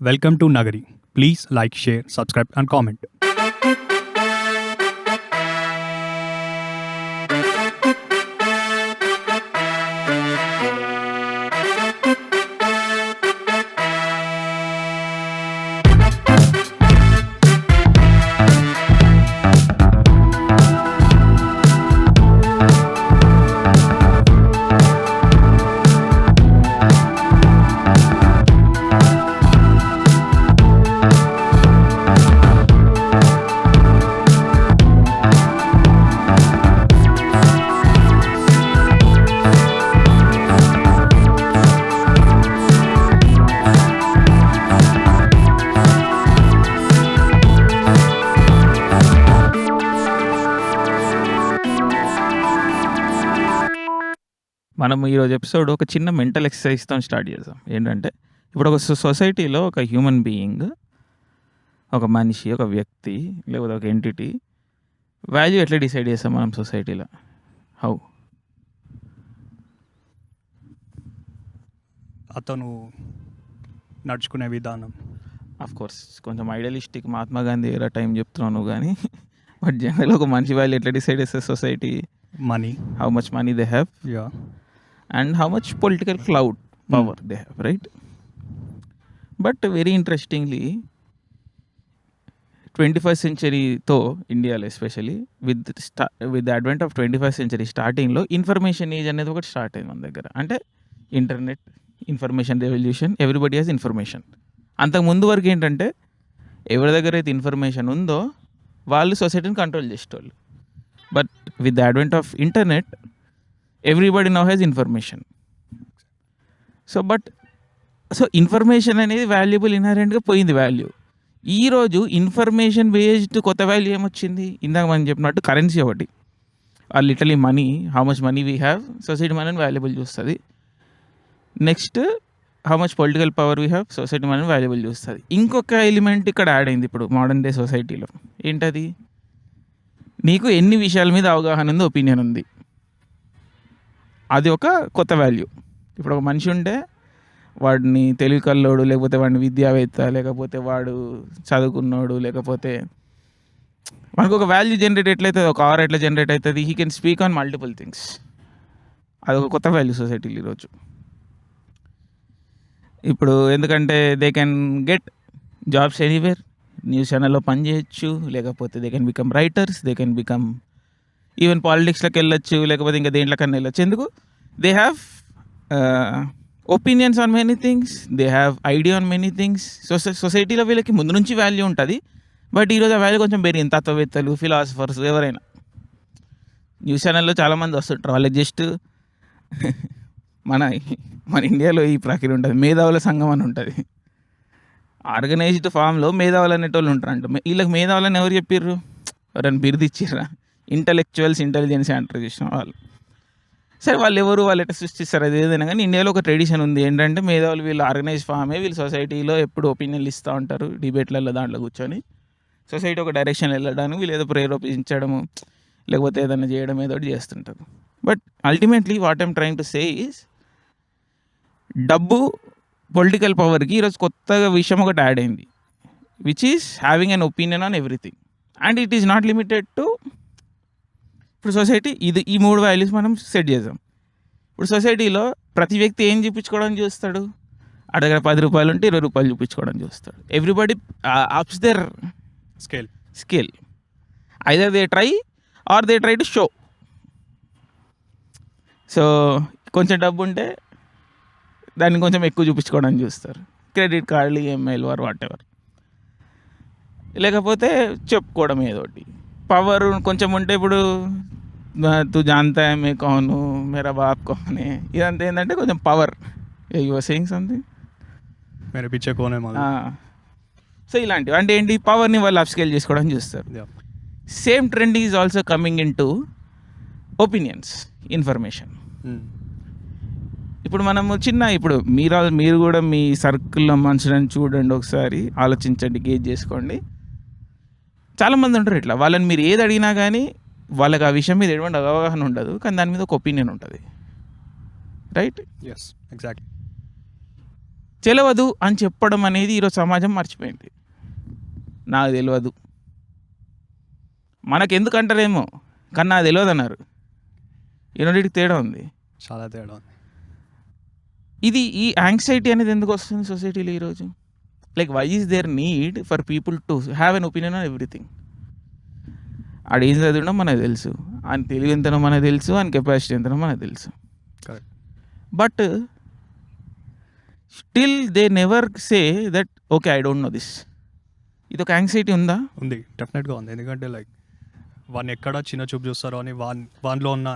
Welcome to Nagari. Please like, share, subscribe, and comment. మనం ఈరోజు episode ఒక చిన్న మెంటల్ ఎక్సర్సైజ్తో స్టార్ట్ చేద్దాం. ఏంటంటే ఇప్పుడు ఒక సొసైటీలో ఒక హ్యూమన్ బీయింగ్, ఒక మనిషి, ఒక వ్యక్తి లేకపోతే ఒక ఎంటిటీ వాల్యూ ఎట్లా డిసైడ్ చేస్తాం మనం సొసైటీలో? హౌ? అతను నడుచుకునే విధానం. ఆఫ్ కోర్స్ కొంచెం idealistic Mahatma Gandhi era time చెప్తున్నావు నువ్వు, కానీ బట్ జనరల్ ఒక మనిషి వాల్యూ ఎట్లా డిసైడ్ చేస్తుంది society? Money. How much money they have Yeah. and how much political clout power they have, right? But very interestingly, 21st century తో ఇండియాలో especially with the advent of 21st century స్టార్టింగ్లో information age అనేది ఒకటి start అయింది మన దగ్గర. అంటే internet, information revolution, everybody has information. అంతకుముందు వరకు ఏంటంటే ఎవరి దగ్గర అయితే ఇన్ఫర్మేషన్ ఉందో వాళ్ళు సొసైటీని కంట్రోల్ చేసేటోళ్ళు. But with the advent of internet everybody now has information. So information అనేది వాల్యుబుల్ ఇన్హరెంట్గా పోయింది వాల్యూ. ఈరోజు ఇన్ఫర్మేషన్ బేస్డ్ కొత్త వాల్యూ ఏమొచ్చింది? ఇందాక మనం చెప్పినట్టు కరెన్సీ ఒకటి, literally money, how much money we have, society మనని వాల్యుబుల్ చూస్తుంది. Next how much political power we have, society మనని వాల్యుబుల్ చూస్తుంది. ఇంకొక ఎలిమెంట్ ఇక్కడ యాడ్ అయింది ఇప్పుడు మోడర్న్ డే సొసైటీలో. ఏంటది? నీకు ఎన్ని విషయాల మీద అవగాహన ఉంది, ఒపీనియన్ ఉంది, అది ఒక కొత్త వాల్యూ. ఇప్పుడు ఒక మనిషి ఉంటే వాడిని తెలివి కల్లోడు, లేకపోతే వాడిని విద్యావేత్త, లేకపోతే వాడు చదువుకున్నాడు, లేకపోతే మనకు ఒక వాల్యూ జనరేట్ ఎట్లయితుంది, ఒక ఆర్ ఎట్లా జనరేట్ అవుతుంది, he can speak on multiple things. అదొక కొత్త వాల్యూ సొసైటీలో ఈరోజు. ఇప్పుడు ఎందుకంటే they can get jobs anywhere, news ఛానల్లో పని చేయొచ్చు, లేకపోతే they can become writers, they can become even పాలిటిక్స్లోకి వెళ్ళొచ్చు, లేకపోతే ఇంకా దేంట్లోకన్నా వెళ్ళొచ్చు. ఎందుకు? They have opinions on many things, they have idea on many things. సొసైటీలో వీళ్ళకి ముందు నుంచి వాల్యూ ఉంటుంది, బట్ ఈరోజు ఆ వాల్యూ కొంచెం పెరిగింది. తత్వవేత్తలు, ఫిలాసఫర్స్, ఎవరైనా న్యూస్ ఛానల్లో చాలామంది వస్తుంటారు. వాళ్ళకి జస్ట్ మన ఇండియాలో ఈ ప్రక్రియ ఉంటుంది, మేధావుల సంఘం అని ఉంటుంది. ఆర్గనైజ్డ్ ఫామ్లో మేధావులు అనేటోళ్ళు ఉంటారంట. వీళ్ళకి మేధావులని ఎవరు చెప్పిర్రు? ఎవరైనా బిరుదు ఇచ్చిర్రా? ఇంటలెక్చువల్స్, ఇంటెలిజెన్స్ అంటారు చూసిన వాళ్ళు. సరే వాళ్ళు ఎవరు, వాళ్ళు ఎట్లా సృష్టిస్తారు అది ఏదైనా కానీ ఇండియాలో ఒక ట్రెడిషన్ ఉంది. ఏంటంటే మేధావులు వీళ్ళు ఆర్గనైజ్ ఫామే, వీళ్ళు సొసైటీలో ఎప్పుడు ఒపీనియన్లు ఇస్తూ ఉంటారు, డిబేట్లలో దాంట్లో కూర్చొని సొసైటీ ఒక డైరెక్షన్ వెళ్ళడానికి వీళ్ళు ఏదో ప్రేరేపించడము, లేకపోతే ఏదైనా చేయడం ఏదో ఒకటి చేస్తుంటారు. But ultimately what I'm trying to say is, డబ్బు, పొలిటికల్ పవర్కి ఈరోజు కొత్తగా విషయం ఒకటి యాడ్ అయింది, which is having an opinion on everything. And it is not limited to ఇప్పుడు సొసైటీ. ఈ మూడు వాల్యూస్ మనం సెట్ చేద్దాం. ఇప్పుడు సొసైటీలో ప్రతి వ్యక్తి ఏం చూపించుకోవడానికి చూస్తాడు? ఆ దగ్గర 10 రూపాయలు ఉంటే 20 రూపాయలు చూపించుకోవడానికి చూస్తాడు. Everybody ups their scale. Either they try or they try to show. So కొంచెం డబ్బు ఉంటే దాన్ని కొంచెం ఎక్కువ చూపించుకోవడానికి చూస్తారు, క్రెడిట్ కార్డులు, ఈఎంఐలు ఆర్ వాట్ ఎవర్. లేకపోతే చెప్పుకోవడం ఏదోటి. పవర్ కొంచెం ఉంటే ఇప్పుడు తు జాంతా హై మే కౌన్ హూ, మేరా బాప్ కౌన్ హై, ఇదంతా ఏంటంటే కొంచెం power. You are saying something. మేరే పీచే కౌన్ హై మాలూమ్. సో ఇలాంటివి అంటే ఏంటి, పవర్ని వాళ్ళు అప్స్కేల్ చేసుకోవడానికి చూస్తారు. Same trend is also coming in to opinions, information. ఇప్పుడు మనము ఇప్పుడు మీరు కూడా మీ సర్కిల్లో మనుషులను చూడండి, ఒకసారి ఆలోచించండి, గేజ్ చేసుకోండి. చాలామంది ఉంటారు ఇట్లా, వాళ్ళని మీరు ఏది అడిగినా కానీ వాళ్ళకి ఆ విషయం మీద ఎటువంటి అవగాహన ఉండదు, కానీ దాని మీద ఒక ఒపీనియన్ ఉంటుంది, రైట్? Yes, exactly. తెలియదు అని చెప్పడం అనేది ఈరోజు సమాజం మర్చిపోయింది. నాకు తెలియదు, మనకెందుకు అంటారేమో కానీ నాకు తెలియదు అన్నారు. ఈ రెండింటికి తేడా ఉంది, చాలా తేడా ఉంది. ఇది ఈ యాంగ్జైటీ అనేది ఎందుకు వస్తుంది సొసైటీలో ఈరోజు? Like why is there need for people to have an opinion on everything? ఆడు ఏం చదివినా మనకు తెలుసు, ఆయన తెలివి ఎంతనో మనకు తెలుసు, ఆయన కెపాసిటీ ఎంతనో మనకు తెలుసు. Correct. But still they never say that okay I don't know this. ఇది ఒక యాంగ్జైటీ ఉందా? ఉంది, డెఫినెట్గా ఉంది. ఎందుకంటే లైక్ వాడిని ఎక్కడ చిన్న చూపు చూస్తారో అని వానిలో ఉన్న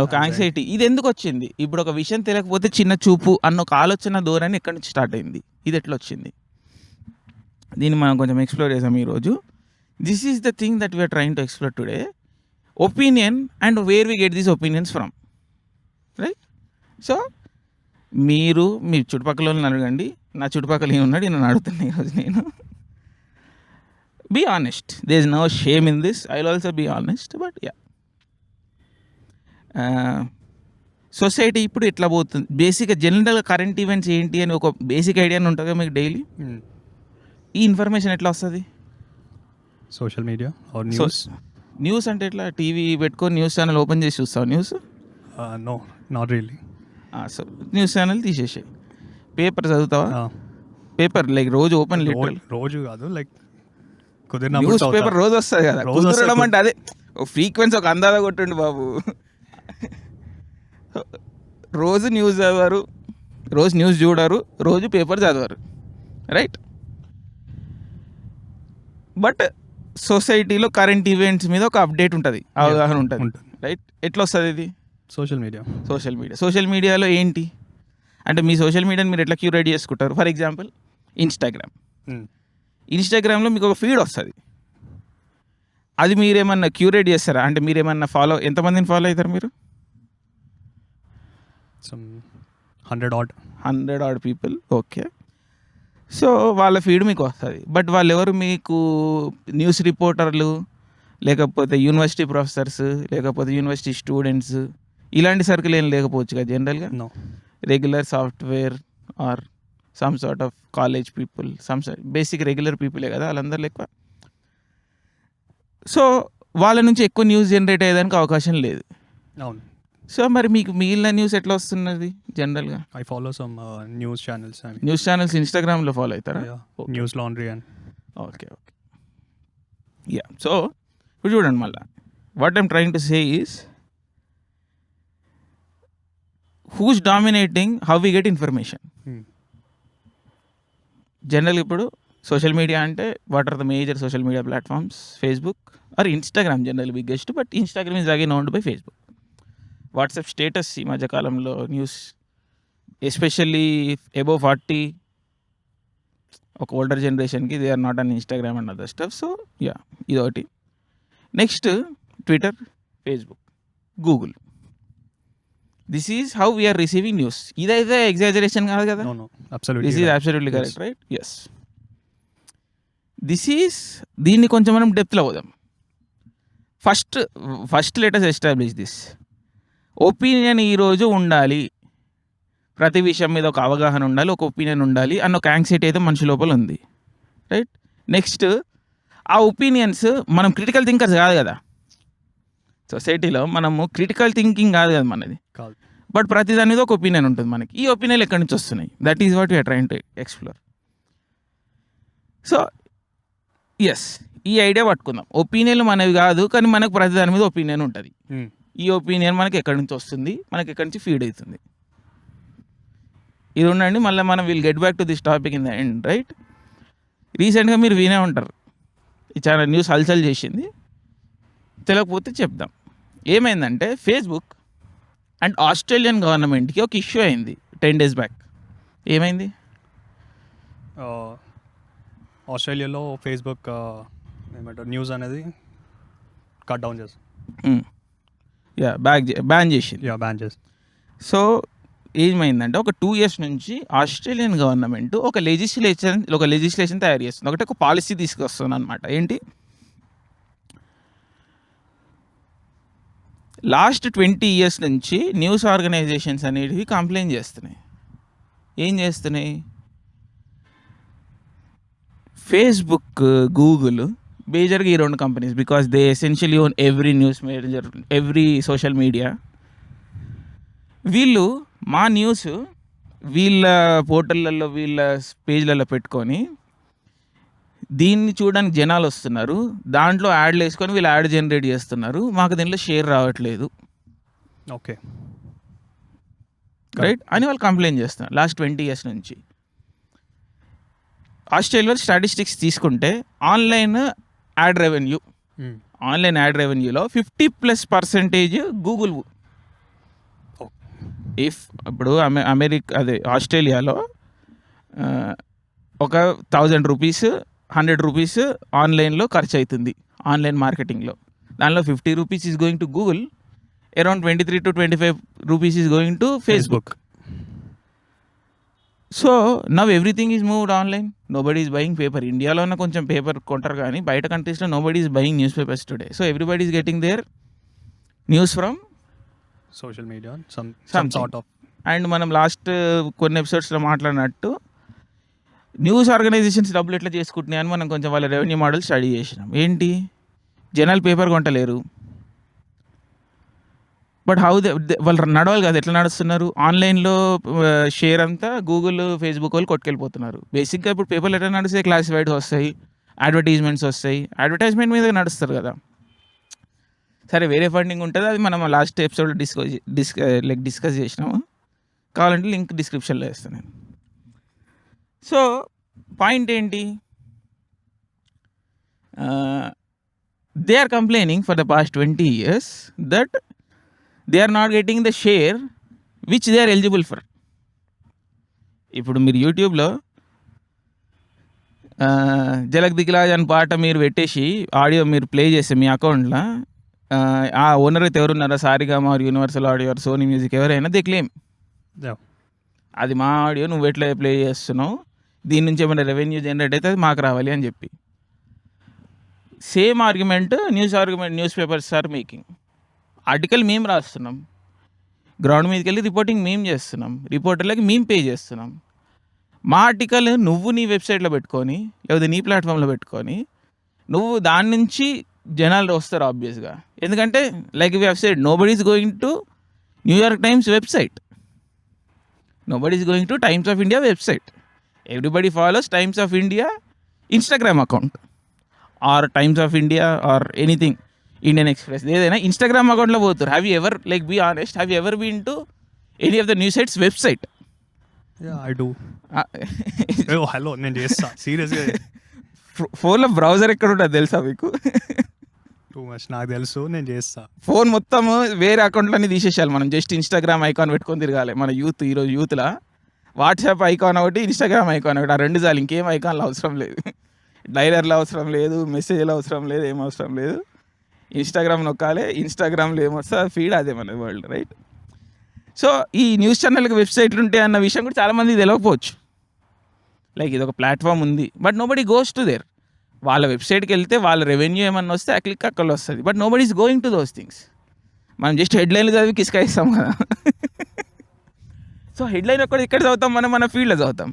ఒక యాంగ్జైటీ. ఇది ఎందుకు వచ్చింది? ఇప్పుడు ఒక విషయం తెలియకపోతే చిన్న చూపు అన్న ఒక ఆలోచన ధోరణి ఎక్కడి నుంచి స్టార్ట్ అయింది? ఇది ఎట్లా వచ్చింది? దీన్ని మనం కొంచెం ఎక్స్ప్లోర్ చేసాం ఈరోజు. This is the thing that we're trying to explore today. Opinion and where we get these opinions from, right? So మీరు మీ చుట్టుపక్కల వాళ్ళని అడగండి, నా చుట్టుపక్కల ఉన్నాడు నన్ను అడుగుతున్నా ఈరోజు నేను. Be honest, there is no shame in this, I will also be honest. But yeah, society ఇప్పుడు ఎట్లా పోతుంది? బేసిక్గా జనరల్గా కరెంట్ ఈవెంట్స్ ఏంటి అని ఒక బేసిక్ ఐడియా ఉంటుందా మీకు డైలీ? ఈ ఇన్ఫర్మేషన్ ఎట్లా వస్తుంది? Social media or news. News అంటే ఎట్లా? టీవీ పెట్టుకొని న్యూస్ ఛానల్ ఓపెన్ చేసి చూస్తావు news? No, not really. So news channel తీసేసాయి. పేపర్ చదువుతావా? పేపర్ లైక్ రోజు ఓపెన్ రోజు కాదు, లైక్ కుదిరిన న్యూస్ పేపర్ రోజు వస్తుంది కదా. కుదరడం అంటే అదే ఫ్రీక్వెన్సీ ఒక అందాదా కొట్టుండి బాబు. రోజు న్యూస్ చదవరు, రోజు న్యూస్ చూడరు, రోజు పేపర్ చదవరు, రైట్? బట్ సొసైటీలో కరెంట్ ఈవెంట్స్ మీద ఒక అప్డేట్ ఉంటుంది, అవగాహన ఉంటుంది, రైట్? ఎట్లా వస్తుంది ఇది? Social media. సోషల్ మీడియాలో ఏంటి అంటే మీ సోషల్ మీడియాని మీరు ఎట్లా క్యూరేట్ చేసుకుంటారు? ఫర్ ఎగ్జాంపుల్ ఇన్స్టాగ్రామ్లో మీకు ఒక ఫీడ్ వస్తుంది, అది మీరేమన్నా క్యూరేట్ చేస్తారా? అంటే మీరేమన్నా ఎంతమందిని ఫాలో అవుతారు మీరు? 100 odd పీపుల్, ఓకే. సో వాళ్ళ ఫీడ్ మీకు వస్తుంది. బట్ వాళ్ళు ఎవరు? మీకు న్యూస్ రిపోర్టర్లు, లేకపోతే యూనివర్సిటీ ప్రొఫెసర్స్, లేకపోతే యూనివర్సిటీ స్టూడెంట్స్, ఇలాంటి సర్కిల్ ఏం లేకపోవచ్చు కదా జనరల్గా. Regular software or some sort of college people, basic regular పీపులే కదా వాళ్ళందరూ ఎక్కువ. సో వాళ్ళ నుంచి ఎక్కువ న్యూస్ జనరేట్ అయ్యేదానికి అవకాశం లేదు. అవును. సో మరి మీకు మిగిలిన న్యూస్ ఎట్లా వస్తున్నది జనరల్గా? I follow some news channels. ఇన్స్టాగ్రామ్లో ఫాలో అవుతారా? Newslaundry and okay. Yeah, so ఇప్పుడు చూడండి మళ్ళీ what I'm trying to say is who's dominating how we get information. General ఇప్పుడు సోషల్ మీడియా అంటే what are the major social media platforms? Facebook or Instagram general biggest, but Instagram is again owned by Facebook. WhatsApp status ఈ మధ్యకాలంలో news, especially above 40 ఒక older జనరేషన్కి they are not on Instagram and other stuff. So yeah, ఇదొకటి. Next Twitter, Facebook, Google. This is how we're receiving news. ఇదైతే exaggeration కాదు కదా? This is absolutely correct, right? Yes. దీన్ని కొంచెం మనం డెప్త్లో పోదాం. First letters establish this opinion. ఈరోజు ఉండాలి, ప్రతి విషయం మీద ఒక అవగాహన ఉండాలి, ఒక ఒపీనియన్ ఉండాలి అన్న ఒక యాంగ్జైటీ అయితే మనిషి లోపల ఉంది, రైట్? నెక్స్ట్ ఆ ఒపీనియన్స్, మనం క్రిటికల్ థింకర్స్ కాదు కదా సొసైటీలో, మనము క్రిటికల్ థింకింగ్ కాదు కదా మనది, బట్ ప్రతి దాని మీద ఒక ఒపీనియన్ ఉంటుంది మనకి. ఈ ఒపీనియన్ ఎక్కడి నుంచి వస్తున్నాయి? That is what we're trying to explore. So yes, ఈ ఐడియా పట్టుకుందాం. ఒపీనియన్లు మనవి కాదు, కానీ మనకు ప్రతి దాని మీద ఒపీనియన్ ఉంటుంది. ఈ ఒపీనియన్ మనకి ఎక్కడి నుంచి వస్తుంది, మనకి ఎక్కడి నుంచి ఫీడ్ అవుతుంది? ఇది ఉండండి, మళ్ళీ మనం will get back to this topic in the end, right? రీసెంట్గా మీరు వినే ఉంటారు, ఈ చాలా న్యూస్ హల్చల్ చేసింది, తెలియకపోతే చెప్దాం. ఏమైందంటే ఫేస్బుక్ అండ్ ఆస్ట్రేలియన్ గవర్నమెంట్కి ఒక ఇష్యూ అయింది 10 days బ్యాక్. ఏమైంది? ఆస్ట్రేలియాలో ఫేస్బుక్ ఏమంటారు న్యూస్ అనేది కట్ డౌన్ చేస్తుంది. బ్యాన్ చేసింది. బ్యాన్ చేసి. సో ఏమైందంటే ఒక 2 years నుంచి ఆస్ట్రేలియన్ గవర్నమెంట్ ఒక లెజిస్లేషన్ తయారు చేస్తుంది, ఒక పాలసీ తీసుకొస్తుంది అనమాట. ఏంటి? లాస్ట్ 20 years నుంచి న్యూస్ ఆర్గనైజేషన్స్ అనేవి కంప్లైంట్ చేస్తున్నాయి. ఏం చేస్తున్నాయి? ఫేస్బుక్, గూగుల్ మేజర్గా ఈ 2 companies, because they essentially own every news major, every social media. వీళ్ళు మా న్యూస్ వీళ్ళ పోర్టళ్ళల్లో వీళ్ళ పేజ్లలో పెట్టుకొని దీన్ని చూడడానికి జనాలు వస్తున్నారు, దాంట్లో యాడ్లు వేసుకొని వీళ్ళు యాడ్ జనరేట్ చేస్తున్నారు, మాకు దీంట్లో షేర్ రావట్లేదు, ఓకే, రైట్ అని వాళ్ళు కంప్లైంట్ చేస్తున్నారు లాస్ట్ 20 years నుంచి. ఆస్ట్రేలియాలో స్టాటిస్టిక్స్ తీసుకుంటే ఆన్లైన్ యాడ్ రెవెన్యూలో 50+% గూగుల్. ఇప్పుడు ఆస్ట్రేలియాలో ఒక 1000 రూపీస్ 100 రూపీస్ ఆన్లైన్లో ఖర్చు అవుతుంది, ఆన్లైన్ మార్కెటింగ్లో. దానిలో 50 rupees is going to Google, around 23 to 25 rupees is going to Facebook. So now everything is moved online, nobody is buying paper. ఇండియాలోనే కొంచెం పేపర్ కొంటారు కానీ బయట కంట్రీస్లో nobody is buying newspapers today. So everybody is getting their news from social media some Something. Sort of. And మనం last కొన్ని ఎపిసోడ్స్లో మాట్లాడినట్టు న్యూస్ ఆర్గనైజేషన్స్ డబ్బులు ఎట్లా చేసుకుంటున్నాయి అని మనం కొంచెం వాళ్ళ రెవెన్యూ మోడల్ స్టడీ చేసినాం. ఏంటి, జనాలు పేపర్ కొంటలేరు, బట్ వాళ్ళు నడవాలి కదా, ఎట్లా నడుస్తున్నారు? ఆన్లైన్లో షేర్ అంతా గూగుల్, ఫేస్బుక్ వాళ్ళు కొట్టుకెళ్ళిపోతున్నారు. బేసిక్గా ఇప్పుడు పేపర్లు ఎట్లా నడుస్తాయి? క్లాసిఫైడ్స్ వస్తాయి, అడ్వర్టైజ్మెంట్స్ వస్తాయి, అడ్వర్టైజ్మెంట్ మీద నడుస్తారు కదా. సరే, వేరే ఫండింగ్ ఉంటుంది, అది మనం లాస్ట్ ఎపిసోడ్లో డిస్కస్ చేసినాము. కావాలంటే లింక్ డిస్క్రిప్షన్లో వేస్తాను నేను. సో పాయింట్ ఏంటి, they are complaining for the past 20 years that they are not getting the share which they are eligible for. ఇప్పుడు మీరు యూట్యూబ్లో జలక్ దిక్లాజ్ అని పాట మీరు పెట్టేసి ఆడియో మీరు ప్లే చేస్తే మీ అకౌంట్లో ఆ ఓనర్ అయితే ఎవరున్నారో, Saregama or Universal audio or Sony music ఎవరైనా దే క్లెయిమ్ అది మా ఆడియో, నువ్వు ఎట్లా ప్లే చేస్తున్నావు, దీని నుంచి ఏమైనా రెవెన్యూ జనరేట్ అయితే అది మాకు రావాలి అని చెప్పి. Same argument newspapers are making. Article మేము రాస్తున్నాం, గ్రౌండ్ మీదకి వెళ్ళి రిపోర్టింగ్ మేము చేస్తున్నాం, రిపోర్టర్లకి మేము పే చేస్తున్నాం. మా ఆర్టికల్ నువ్వు నీ వెబ్సైట్లో పెట్టుకొని లేకపోతే నీ ప్లాట్ఫామ్లో పెట్టుకొని నువ్వు దాని నుంచి జనాలు వస్తారు ఆబ్వియస్గా. ఎందుకంటే like we have said, nobody is going to New York Times website, nobody is going to Times of India website. Everybody follows Times of India Instagram account or Times of India or anything, Indian Express, ఏదైనా Instagram అకౌంట్లో పోతారు. Have you ever, like be honest, have you ever been to any of the news sites website? I do. Hello, నేను చేస్తా సీరియస్గా. ఫోన్లో browser ఎక్కడ ఉంటుంది తెలుసా మీకు? టూ మచ్ నాకు తెలుసు, నేను చేస్తా. ఫోన్ మొత్తం వేరే అకౌంట్లన్నీ తీసేసాలి మనం, జస్ట్ ఇన్స్టాగ్రామ్ ఐకాన్ పెట్టుకొని తిరగాలి. మన ఈరోజు యూత్లో వాట్సాప్ ఐకాన్ ఒకటి, ఇన్స్టాగ్రామ్ ఐకాన్ ఒకటి, ఆ 2 చాలు, ఇంకేం ఐకాన్లు అవసరం లేదు, డైలర్లు అవసరం లేదు, మెసేజ్లు అవసరం లేదు, ఏం అవసరం లేదు. ఇన్స్టాగ్రామ్ నొక్కాలి, ఇన్స్టాగ్రామ్లో ఏమొస్తా ఫీడ్ అదే మన వరల్డ్, రైట్? సో ఈ న్యూస్ ఛానల్కి వెబ్సైట్లు ఉంటాయి అన్న విషయం కూడా చాలామంది తెలియకపోవచ్చు. లైక్ ఇది ఒక ప్లాట్ఫామ్ ఉంది, but nobody goes to their. వాళ్ళ వెబ్సైట్కి వెళ్తే వాళ్ళ రెవెన్యూ ఏమన్నా వస్తే ఆ క్లిక్ అక్కడ వస్తుంది, but nobody is going to those things. మనం జస్ట్ హెడ్లైన్లు చదివి కిస్కాయిస్తాం కదా. సో హెడ్లైన్ ఒక్కటి ఇక్కడ చదువుతాం, మనం మన ఫీల్డ్లో చదువుతాం.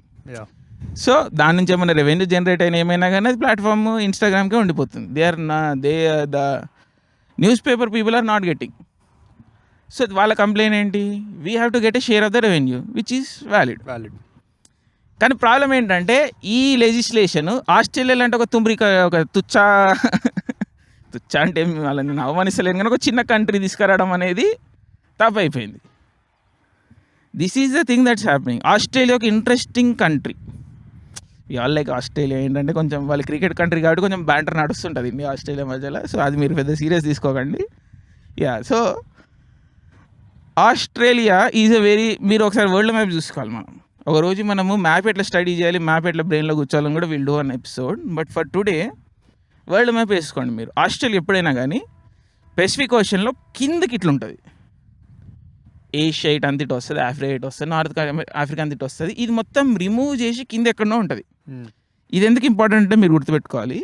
సో దాని నుంచి ఏమైనా రెవెన్యూ జనరేట్ అయినా ఏమైనా కానీ అది ప్లాట్ఫామ్ ఇన్స్టాగ్రామ్కే ఉండిపోతుంది. The newspaper people are not getting. So వాళ్ళ కంప్లైంట్ ఏంటి, we have to get a share of the revenue which is valid. కానీ ప్రాబ్లం ఏంటంటే ఈ లెజిస్లేషన్ ఆస్ట్రేలియాలో అంటే ఒక తుచ్చా అంటే వాళ్ళని నేను అవమానిస్తలేను కానీ ఒక చిన్న కంట్రీ తీసుకురావడం అనేది తప్పు అయిపోయింది. This is the thing that's happening. Australia ఒక ఇంట్రెస్టింగ్ కంట్రీ. ఇవాళ లైక్ ఆస్ట్రేలియా ఏంటంటే కొంచెం వాళ్ళ క్రికెట్ కంట్రీ కాబట్టి కొంచెం బ్యాంటర్ నడుస్తుంటుంది ఇండియా ఆస్ట్రేలియా మధ్యలో. సో అది మీరు పెద్ద సీరియస్ తీసుకోకండి. సో ఆస్ట్రేలియా ఈజ్ మీరు ఒకసారి వరల్డ్ మ్యాప్ చూసుకోవాలి. ఒకరోజు మనము మ్యాప్ ఎట్లా స్టడీ చేయాలి, మ్యాప్ ఎట్లా బ్రెయిన్లో కూర్చోవాలని కూడా will do an episode. But for today world map వేసుకోండి మీరు. ఆస్ట్రేలియా ఎప్పుడైనా కానీ పెసిఫిక్ ఓషన్లో కిందకి ఇట్లా ఉంటుంది. ఏషియా ఇటు అంత ఇటు వస్తుంది, ఆఫ్రికా ఇటు వస్తుంది, నార్త్ ఆఫ్రికా అంత ఇటు వస్తుంది. ఇది మొత్తం రిమూవ్ చేసి కింద ఎక్కడో ఉంటుంది. ఇది ఎందుకు ఇంపార్టెంట్ అంటే మీరు గుర్తుపెట్టుకోవాలి,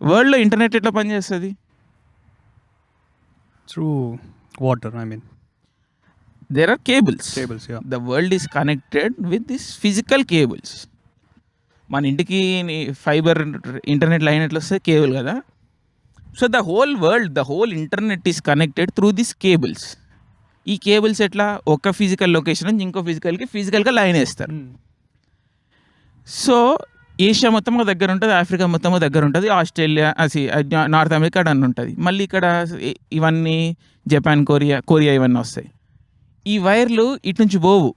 వరల్డ్లో ఇంటర్నెట్ ఎట్లా పనిచేస్తుంది? Through water. There are cables. Yeah. The world is connected with this physical cables. మన ఇంటికి ఫైబర్ ఇంటర్నెట్ లైన్ ఎట్లా వస్తే కేబుల్ కదా. So the whole world, the whole internet is connected through this cables. ఈ cables ఎట్లా ఒక physical location నుంచి ఇంకో ఫిజికల్గా లైన్ వేస్తారు. సో ఏషియా మొత్తం ఒక దగ్గర ఉంటుంది, ఆఫ్రికా మొత్తం ఒక దగ్గర ఉంటుంది, ఆస్ట్రేలియా నార్త్ అమెరికా అని ఉంటుంది. మళ్ళీ ఇక్కడ ఇవన్నీ జపాన్, కొరియా ఇవన్నీ వస్తాయి. ఈ వైర్లు ఇటు నుంచి పోవు.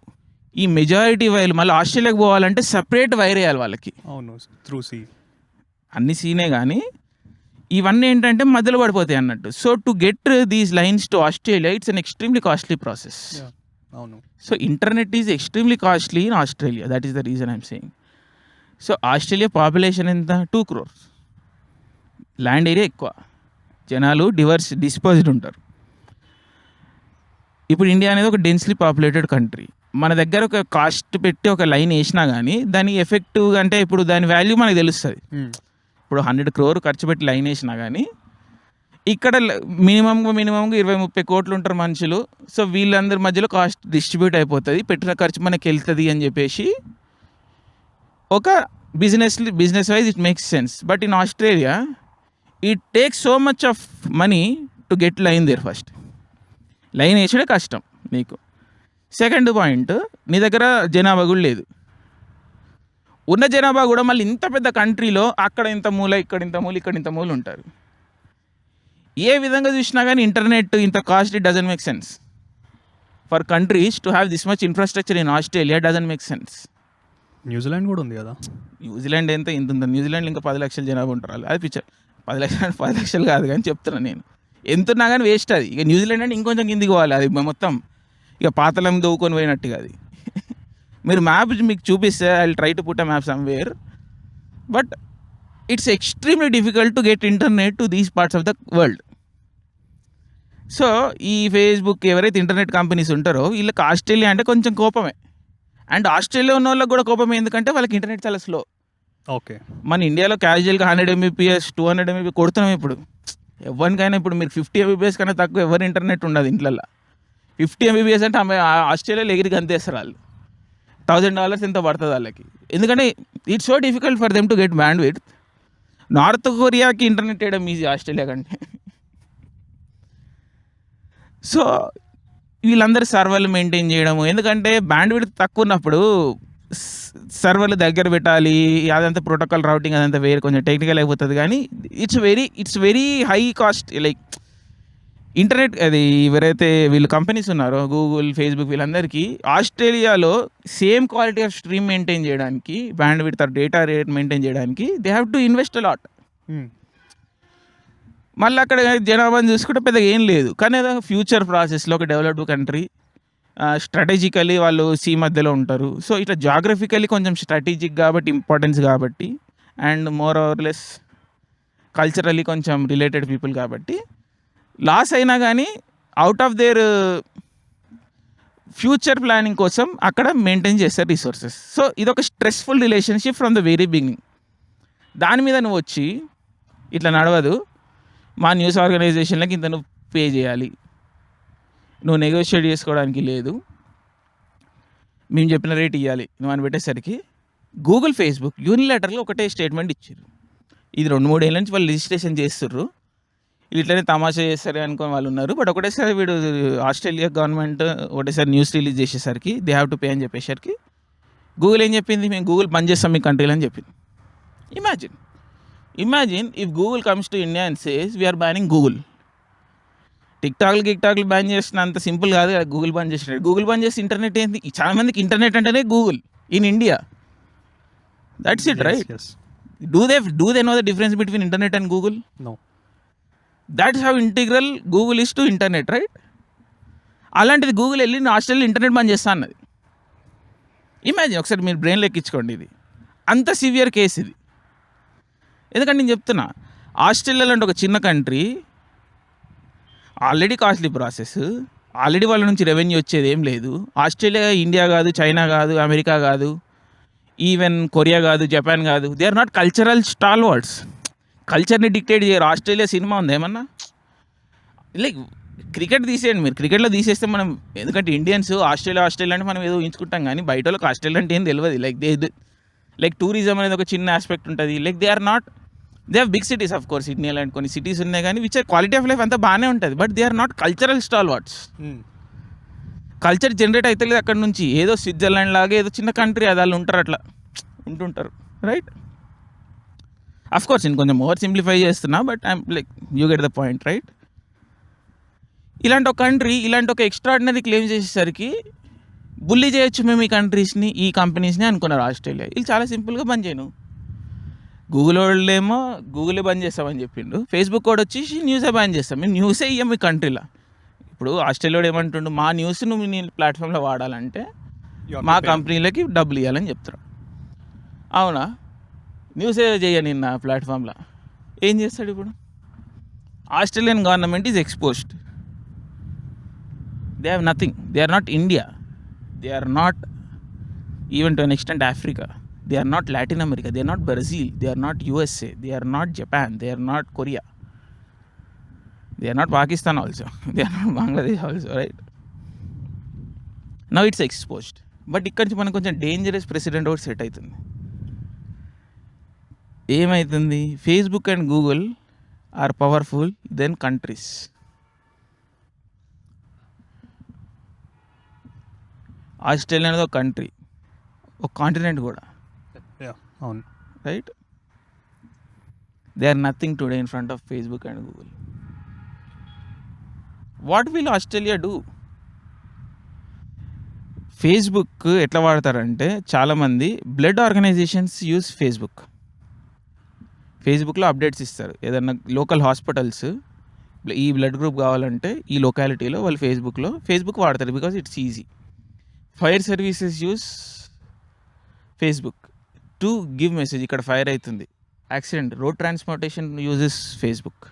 ఈ మెజారిటీ వైర్లు మళ్ళీ ఆస్ట్రేలియాకి పోవాలంటే సపరేట్ వైర్ వేయాలి వాళ్ళకి. అవును, త్రూ సీ. అన్ని సీనే కానీ ఇవన్నీ ఏంటంటే మధ్యలో పడిపోతాయి అన్నట్టు. So to get these lines to Australia it's an extremely costly process. అవును. So internet is extremely costly in Australia. That is the reason I'm saying. So Australia population ఎంత? 2 crores. ల్యాండ్ ఏరియా ఎక్కువ, జనాలు disposed ఉంటారు. ఇప్పుడు India అనేది ఒక densely populated country. మన దగ్గర ఒక కాస్ట్ పెట్టి ఒక లైన్ వేసినా కానీ దాని ఎఫెక్టివ్ అంటే ఇప్పుడు దాని వాల్యూ మనకు తెలుస్తుంది. ఇప్పుడు 100 crore ఖర్చు పెట్టి లైన్ వేసినా కానీ ఇక్కడ మినిమంగా 20-30 కోట్లు ఉంటారు మనుషులు. సో వీళ్ళందరి మధ్యలో కాస్ట్ డిస్ట్రిబ్యూట్ అయిపోతుంది, పెట్టిన ఖర్చు మనకి వెళ్తుంది అని చెప్పేసి ఒక business wise it makes sense. But in Australia it takes so much of money to get line there. First line వేసడే కష్టం నీకు. సెకండ్ పాయింట్, నీ దగ్గర జనాభా కూడా లేదు. ఉన్న జనాభా కూడా మళ్ళీ ఇంత పెద్ద కంట్రీలో అక్కడ ఇంత మూల, ఇక్కడ ఇంత మూల, ఇక్కడ ఇంత మూల ఉంటారు. ఏ విధంగా చూసినా కానీ ఇంటర్నెట్ ఇంత cost it doesn't make sense. For countries to have this much infrastructure in Australia doesn't make sense. New Zealand కూడా ఉంది కదా. న్యూజిలాండ్ ఇంత ఉంది. న్యూజిలాండ్ ఇంకా 10 లక్షల జనాభా ఉంటారు. అది పిక్చర్ 10 లక్షలు కాదు కానీ చెప్తున్నాను నేను. ఎంతున్నా కానీ వేస్ట్ అది. ఇక న్యూజిలాండ్ అంటే ఇంకొంచెం కిందికి పోవాలి. అది మొత్తం ఇక పాతలం దవ్వుకొని పోయినట్టుగా అది. మీరు మ్యాప్ మీకు చూపిస్తే I will try to put a map somewhere. But it's extremely difficult to get internet to these parts of the world. So ఈ ఫేస్బుక్ ఎవరైతే ఇంటర్నెట్ కంపెనీస్ ఉంటారో వీళ్ళకి ఆస్ట్రేలియా అంటే కొంచెం కోపమే. అండ్ ఆస్ట్రేలియా ఉన్న వాళ్ళకి కూడా కోపమే, ఎందుకంటే వాళ్ళకి ఇంటర్నెట్ చాలా స్లో. ఓకే. మన ఇండియాలో క్యాజువల్గా 100 Mbps 200 Mbps కొడుతున్నాం. ఇప్పుడు ఎవరికైనా ఇప్పుడు మీరు 50 Mbps కన్నా తక్కువ ఎవరి ఇంటర్నెట్ ఉండదు ఇంట్లల్లో. 50 Mbps అంటే ఆస్ట్రేలియాలో ఎగిరికి అంతేస్తారు వాళ్ళు. $1000 ఎంత పడుతుంది వాళ్ళకి. ఎందుకంటే it's so difficult for them to get bandwidth. North కొరియాకి ఇంటర్నెట్ వేయడం ఈజీ ఆస్ట్రేలియా కంటే. సో వీళ్ళందరూ సర్వర్లు మెయింటైన్ చేయడము, ఎందుకంటే బ్యాండ్ విడ్త్ తక్కువ ఉన్నప్పుడు సర్వర్లు దగ్గర పెట్టాలి, అదంతా ప్రోటోకాల్ రౌటింగ్ అదంతా వేరే కొంచెం టెక్నికల్ అయిపోతుంది. కానీ it's very high cost. Like internet అది ఎవరైతే వీళ్ళు కంపెనీస్ ఉన్నారో గూగుల్, ఫేస్బుక్, వీళ్ళందరికీ ఆస్ట్రేలియాలో same quality of stream maintain చేయడానికి, bandwidth data rate maintain చేయడానికి they have to invest a lot. మళ్ళీ అక్కడ జనాభాని చూసుకుంటే పెద్దగా ఏం లేదు. కానీ అదే ఫ్యూచర్ ప్రాసెస్లో ఒక డెవలప్డ్ కంట్రీ స్ట్రాటజికలీ వాళ్ళు సీ మధ్యలో ఉంటారు. సో ఇట్లా జాగ్రఫికలీ కొంచెం స్ట్రాటజిక్ కాబట్టి, ఇంపార్టెన్స్ కాబట్టి, and more or less culturally కొంచెం రిలేటెడ్ పీపుల్ కాబట్టి లాస్ అయినా కానీ out of their future planning కోసం అక్కడ మెయింటైన్ చేస్తారు రిసోర్సెస్. సో ఇదొక stressful relationship from the very beginning. దాని మీద నువ్వు వచ్చి ఇట్లా నడవదు, మా న్యూస్ ఆర్గనైజేషన్లకి ఇంత నువ్వు పే చేయాలి, నువ్వు నెగోషియేట్ చేసుకోవడానికి లేదు, మేము చెప్పిన రేట్ ఇవ్వాలి నువ్వు అని పెట్టేసరికి గూగుల్, ఫేస్బుక్ యూనిలేటర్లో ఒకటే స్టేట్మెంట్ ఇచ్చారు. ఇది 2-3 ఏళ్ళ నుంచి వాళ్ళు రిజిస్ట్రేషన్ చేస్తుర్రు. ఇట్లనే తమాషా చేస్తారు అనుకుని వాళ్ళు ఉన్నారు. బట్ ఒకటేసారి వీడు ఆస్ట్రేలియా గవర్నమెంట్ ఒకటేసారి న్యూస్ రిలీజ్ చేసేసరికి దే హ్యావ్ టు పే అని చెప్పేసరికి గూగుల్ ఏం చెప్పింది, మేము గూగుల్ బంద్ చేస్తాం మీ కంట్రీలో అని చెప్పింది. Imagine if Google comes to India and says we're banning Google. టిక్టాక్లు బ్యాన్ చేసిన అంత సింపుల్ కాదు కదా గూగుల్ బంద్ చేసినట్టు. గూగుల్ బంద్ చేసి ఇంటర్నెట్ ఏంటి? చాలా మందికి ఇంటర్నెట్ అంటేనే Google in India. That's it, right? Do they know the difference between internet and Google? No. That's how integral Google is to internet, right? అలాంటిది గూగుల్ వెళ్ళి ఆస్ట్రేలియా ఇంటర్నెట్ బంద్ చేస్తా అన్నది. ఇమాజిన్ ఒకసారి మీరు బ్రెయిన్లో ఎక్కించుకోండి. ఇది అంత సివియర్ కేసు ఇది. ఎందుకంటే నేను చెప్తున్నా, ఆస్ట్రేలియా లాంటి ఒక చిన్న country already costly process, already వాళ్ళ నుంచి రెవెన్యూ వచ్చేది ఏం లేదు. ఆస్ట్రేలియా ఇండియా కాదు, చైనా కాదు, అమెరికా కాదు, ఈవెన్ కొరియా కాదు, జపాన్ కాదు. They are not cultural stalwarts. కల్చర్ని డిక్టేట్ చేయరు. ఆస్ట్రేలియా సినిమా ఉంది ఏమన్నా? లైక్ క్రికెట్ తీసేయండి మీరు, క్రికెట్లో తీసేస్తే మనం, ఎందుకంటే ఇండియన్స్ ఆస్ట్రేలియా అంటే మనం ఏదో ఊహించుకుంటాం, కానీ బయట వాళ్ళకి ఆస్ట్రేలియా అంటే ఏం తెలియదు. లైక్ టూరిజం అనేది ఒక చిన్న ఆస్పెక్ట్ ఉంటుంది. Like they have big cities, of course Sydney అలాంటి కొన్ని సిటీస్ ఉన్నాయి, కానీ which are quality of life అంతా బాగానే ఉంటుంది. But they are not cultural stalwarts. Culture generate అవుతలేదు అక్కడ నుంచి. ఏదో స్విట్జర్లాండ్ లాగా ఏదో చిన్న కంట్రీ, అది వాళ్ళు ఉంటారు, అట్లా ఉంటుంటారు, రైట్? అఫ్ కోర్స్ నేను కొంచెం ఓవర్ సింప్లిఫై చేస్తున్నా, but I'm like you get the point, right? ఇలాంటి ఒక కంట్రీ ఇలాంటి ఒక ఎక్స్ట్రాడినరీ క్లెయిమ్ చేసేసరికి బుల్లి చేయొచ్చు మేము ఈ కంట్రీస్ని, ఈ కంపెనీస్ని అనుకున్నారు ఆస్ట్రేలియా. వీళ్ళు చాలా సింపుల్గా బంద్ చేయను. గూగుల్ వాళ్ళేమో గూగులే బంద్ చేస్తామని చెప్పిండు, ఫేస్బుక్ కూడా వచ్చి న్యూసే బ్యాన్ చేస్తాం, మేము న్యూసే ఇయ్యం మీ కంట్రీలో. ఇప్పుడు ఆస్ట్రేలియా ఏమంటుండు, మా న్యూస్ నువ్వు నీ ప్లాట్ఫామ్లో వాడాలంటే మా కంపెనీలకి డబ్బులు ఇవ్వాలని చెప్తారు. అవునా? న్యూసే చేయని నా ప్లాట్ఫామ్లో ఏం చేస్తాడు ఇప్పుడు? Australian government is exposed. They have nothing. They are not India. They are not even to an extent Africa. They are not Latin America. They are not Brazil. They are not USA. They are not Japan. They are not Korea. They are not Pakistan also. They are not Bangladesh also, right? Now it's exposed. But ఇక్కడ నుంచి మనకు కొంచెం dangerous president ఒకటి set అవుతుంది. ఏమవుతుంది? Facebook and Google are powerful than countries. Australia అనేది ఒక country, ఒక కాంటినెంట్ కూడా, అవును, right? They are nothing today in front of Facebook and Google. What will Australia do? Facebook ఎట్లా వాడతారంటే, చాలామంది బ్లడ్ ఆర్గనైజేషన్స్ యూజ్ ఫేస్బుక్. ఫేస్బుక్లో అప్డేట్స్ ఇస్తారు. ఏదన్నా లోకల్ హాస్పిటల్స్ ఈ బ్లడ్ గ్రూప్ కావాలంటే ఈ లొకాలిటీలో వాళ్ళు ఫేస్బుక్ వాడతారు, because it's easy. Fire services use Facebook to give message, ఇక్కడ ఫైర్ అవుతుంది, accident. Road transportation uses Facebook.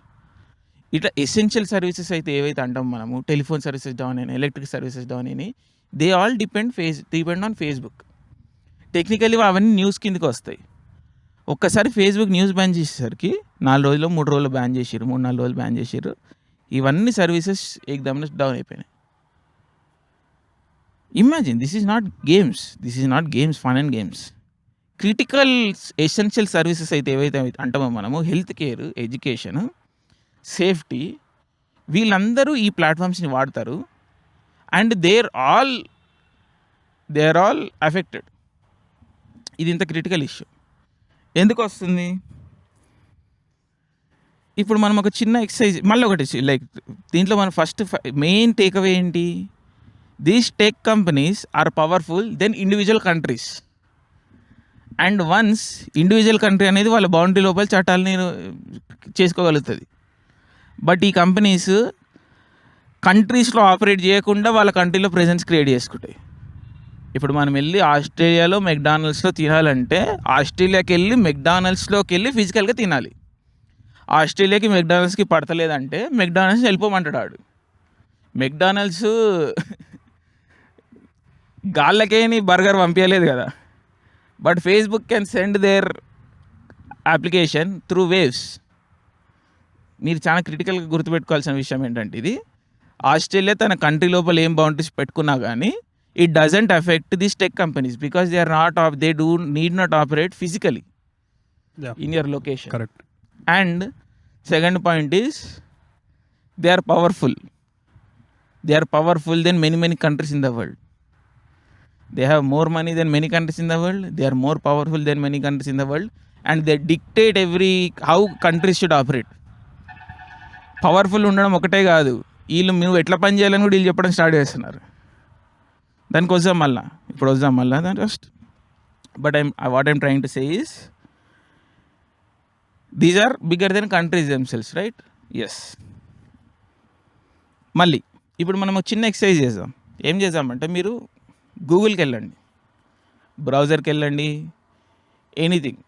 ఇట్లా ఎసెన్షియల్ సర్వీసెస్ అయితే ఏవైతే అంటాం మనము, టెలిఫోన్ సర్వీసెస్ డౌన్ అయినాయి, ఎలక్ట్రిక్ సర్వీసెస్ డౌన్ అయినాయి, they all depend on Facebook. Technically అవన్నీ న్యూస్ కిందకి వస్తాయి. ఒక్కసారి ఫేస్బుక్ న్యూస్ బ్యాన్ చేసేసరికి 4 రోజులు 3 రోజులు బ్యాన్ చేసారు, 3-4 రోజులు బ్యాన్ చేసారు, ఇవన్నీ సర్వీసెస్ ఏకదమ్న డౌన్ అయిపోయినాయి. Imagine, this is not games, fun and games. Critical essential services అయితే ఏవైతే అంటామో మనము, హెల్త్ కేర్, ఎడ్యుకేషన్, సేఫ్టీ, వీళ్ళందరూ ఈ ప్లాట్ఫామ్స్ని వాడతారు. And they are all affected. ఇది ఇంత క్రిటికల్ ఇష్యూ ఎందుకు వస్తుంది? ఇప్పుడు మనం ఒక చిన్న ఎక్సర్సైజ్, మళ్ళీ ఒకటి, లైక్ దీంట్లో మనం ఫస్ట్ మెయిన్ టేక్అవే ఏంటి? These tech companies are powerful than individual countries. And once individual country అనేది వాళ్ళ బౌండరీ లోపల చట్టాలని చేసుకోగలుగుతుంది. బట్ ఈ కంపెనీస్ కంట్రీస్లో ఆపరేట్ చేయకుండా వాళ్ళ కంట్రీలో ప్రెజెన్స్ క్రియేట్ చేసుకుంటాయి. ఇప్పుడు మనం వెళ్ళి ఆస్ట్రేలియాలో మెక్డానల్డ్స్లో తినాలంటే, ఆస్ట్రేలియాకి వెళ్ళి మెక్డానల్డ్స్లోకి వెళ్ళి ఫిజికల్గా తినాలి. ఆస్ట్రేలియాకి మెక్డానల్డ్స్కి పడతలేదంటే మెక్డానల్డ్స్ వెళ్ళిపోమంటాడు ఆడు. మెక్డానల్డ్స్ గాళ్ళకేని బర్గర్ పంపించలేదు కదా. But Facebook can send their application through waves. మీరు చాలా క్రిటికల్గా గుర్తుపెట్టుకోవాల్సిన విషయం ఏంటంటే, ఇది ఆస్ట్రేలియా తన కంట్రీ లోపల ఏం బౌండరీస్ పెట్టుకున్నా కానీ it doesn't affect these tech companies because they need not operate physically in your location. Correct. And second point is, they are powerful than many countries in the world. They have more money than many countries in the world. They are more powerful than many countries in the world, and they dictate how countries should operate. Powerful ఉండడం ఒకటే కాదు, వీళ్ళు నువ్వు ఎట్లా పని చేయాలని కూడా వీళ్ళు చెప్పడం స్టార్ట్ చేస్తున్నారు. దానికి వద్దాం మళ్ళా దాని first. But what I'm trying to say is, these are bigger than countries themselves, right? Yes. మళ్ళీ ఇప్పుడు మనం ఒక చిన్న ఎక్సర్సైజ్ చేద్దాం. ఏం చేద్దామంటే, మీరు గూగుల్కి వెళ్ళండి, బ్రౌజర్కి వెళ్ళండి, anything,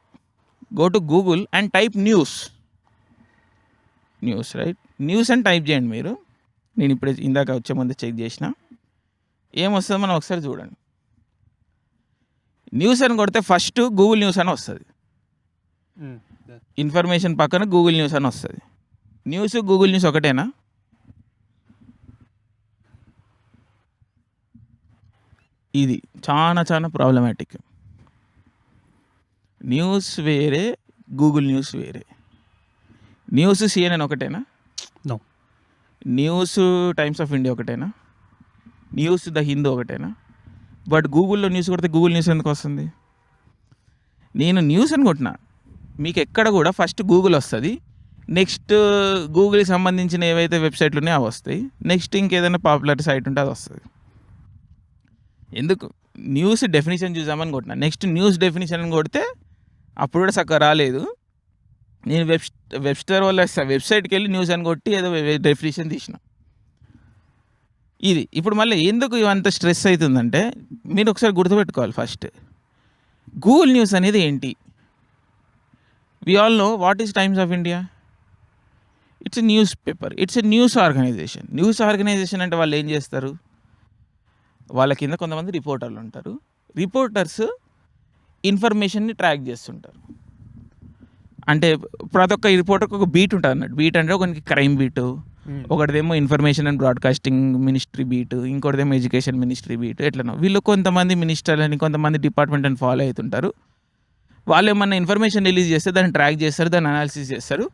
go to Google and type news, right? News అని టైప్ చేయండి మీరు. నేను ఇప్పుడే ఇందాక వచ్చే ముందు చెక్ చేసిన, ఏమొస్తుందో మనం ఒకసారి చూడండి. న్యూస్ అని కొడితే ఫస్ట్ గూగుల్ న్యూస్ అని వస్తుంది. ఇన్ఫర్మేషన్ పక్కన గూగుల్ న్యూస్ అని వస్తుంది. న్యూస్ గూగుల్ న్యూస్ ఒకటేనా? ఇది చాలా చాలా ప్రాబ్లమాటిక్. న్యూస్ వేరే, గూగుల్ న్యూస్ వేరే. న్యూస్ CNN ఒకటేనా? No. News Times of India ఒకటేనా? న్యూస్ ద హిందూ ఒకటేనా? బట్ గూగుల్లో న్యూస్ కొడితే గూగుల్ న్యూస్ ఎందుకు వస్తుంది? నేను న్యూస్ అని కొట్టినా, మీకు ఎక్కడ కూడా ఫస్ట్ గూగుల్ వస్తుంది, నెక్స్ట్ గూగుల్కి సంబంధించిన ఏవైతే వెబ్సైట్లు ఉన్నాయో అవి వస్తాయి, నెక్స్ట్ ఇంకేదైనా పాపులర్ సైట్ ఉంటే అది వస్తుంది. ఎందుకు? న్యూస్ డెఫినేషన్ చూసామని కొట్టినా, నెక్స్ట్ న్యూస్ డెఫినేషన్ అని కొడితే అప్పుడు కూడా చక్కగా రాలేదు. నేను వెబ్స్టర్ వల్ల వెబ్సైట్కి వెళ్ళి న్యూస్ అని కొట్టి ఏదో డెఫినేషన్ తీసిన. ఇది ఇప్పుడు మళ్ళీ ఎందుకు ఇవంత స్ట్రెస్ అవుతుందంటే, మీరు ఒకసారి గుర్తుపెట్టుకోవాలి. ఫస్ట్ గూగుల్ న్యూస్ అనేది ఏంటి? We all know what is Times of India. It's a newspaper, it's a news organisation. News organisation అంటే వాళ్ళు ఏం చేస్తారు? వాళ్ళ కింద కొంతమంది రిపోర్టర్లు ఉంటారు. రిపోర్టర్స్ ఇన్ఫర్మేషన్ని ట్రాక్ చేస్తుంటారు. అంటే ప్రతి ఒక్క రిపోర్టర్కి ఒక బీట్ ఉంటుంది అన్నట్టు. బీట్ అంటే ఒకరికి క్రైమ్ బీటు, ఒకటిదేమో information and broadcasting ministry beat, ఇంకోటిదేమో ఎడ్యుకేషన్ మినిస్ట్రీ బీటు. ఎట్లనో వీళ్ళు కొంతమంది మినిస్టర్లని కొంతమంది డిపార్ట్మెంట్ని ఫాలో అవుతుంటారు. వాళ్ళు ఏమన్నా ఇన్ఫర్మేషన్ రిలీజ్ చేస్తే దాన్ని ట్రాక్ చేస్తారు, దాన్ని అనాలిసిస్ చేస్తారు.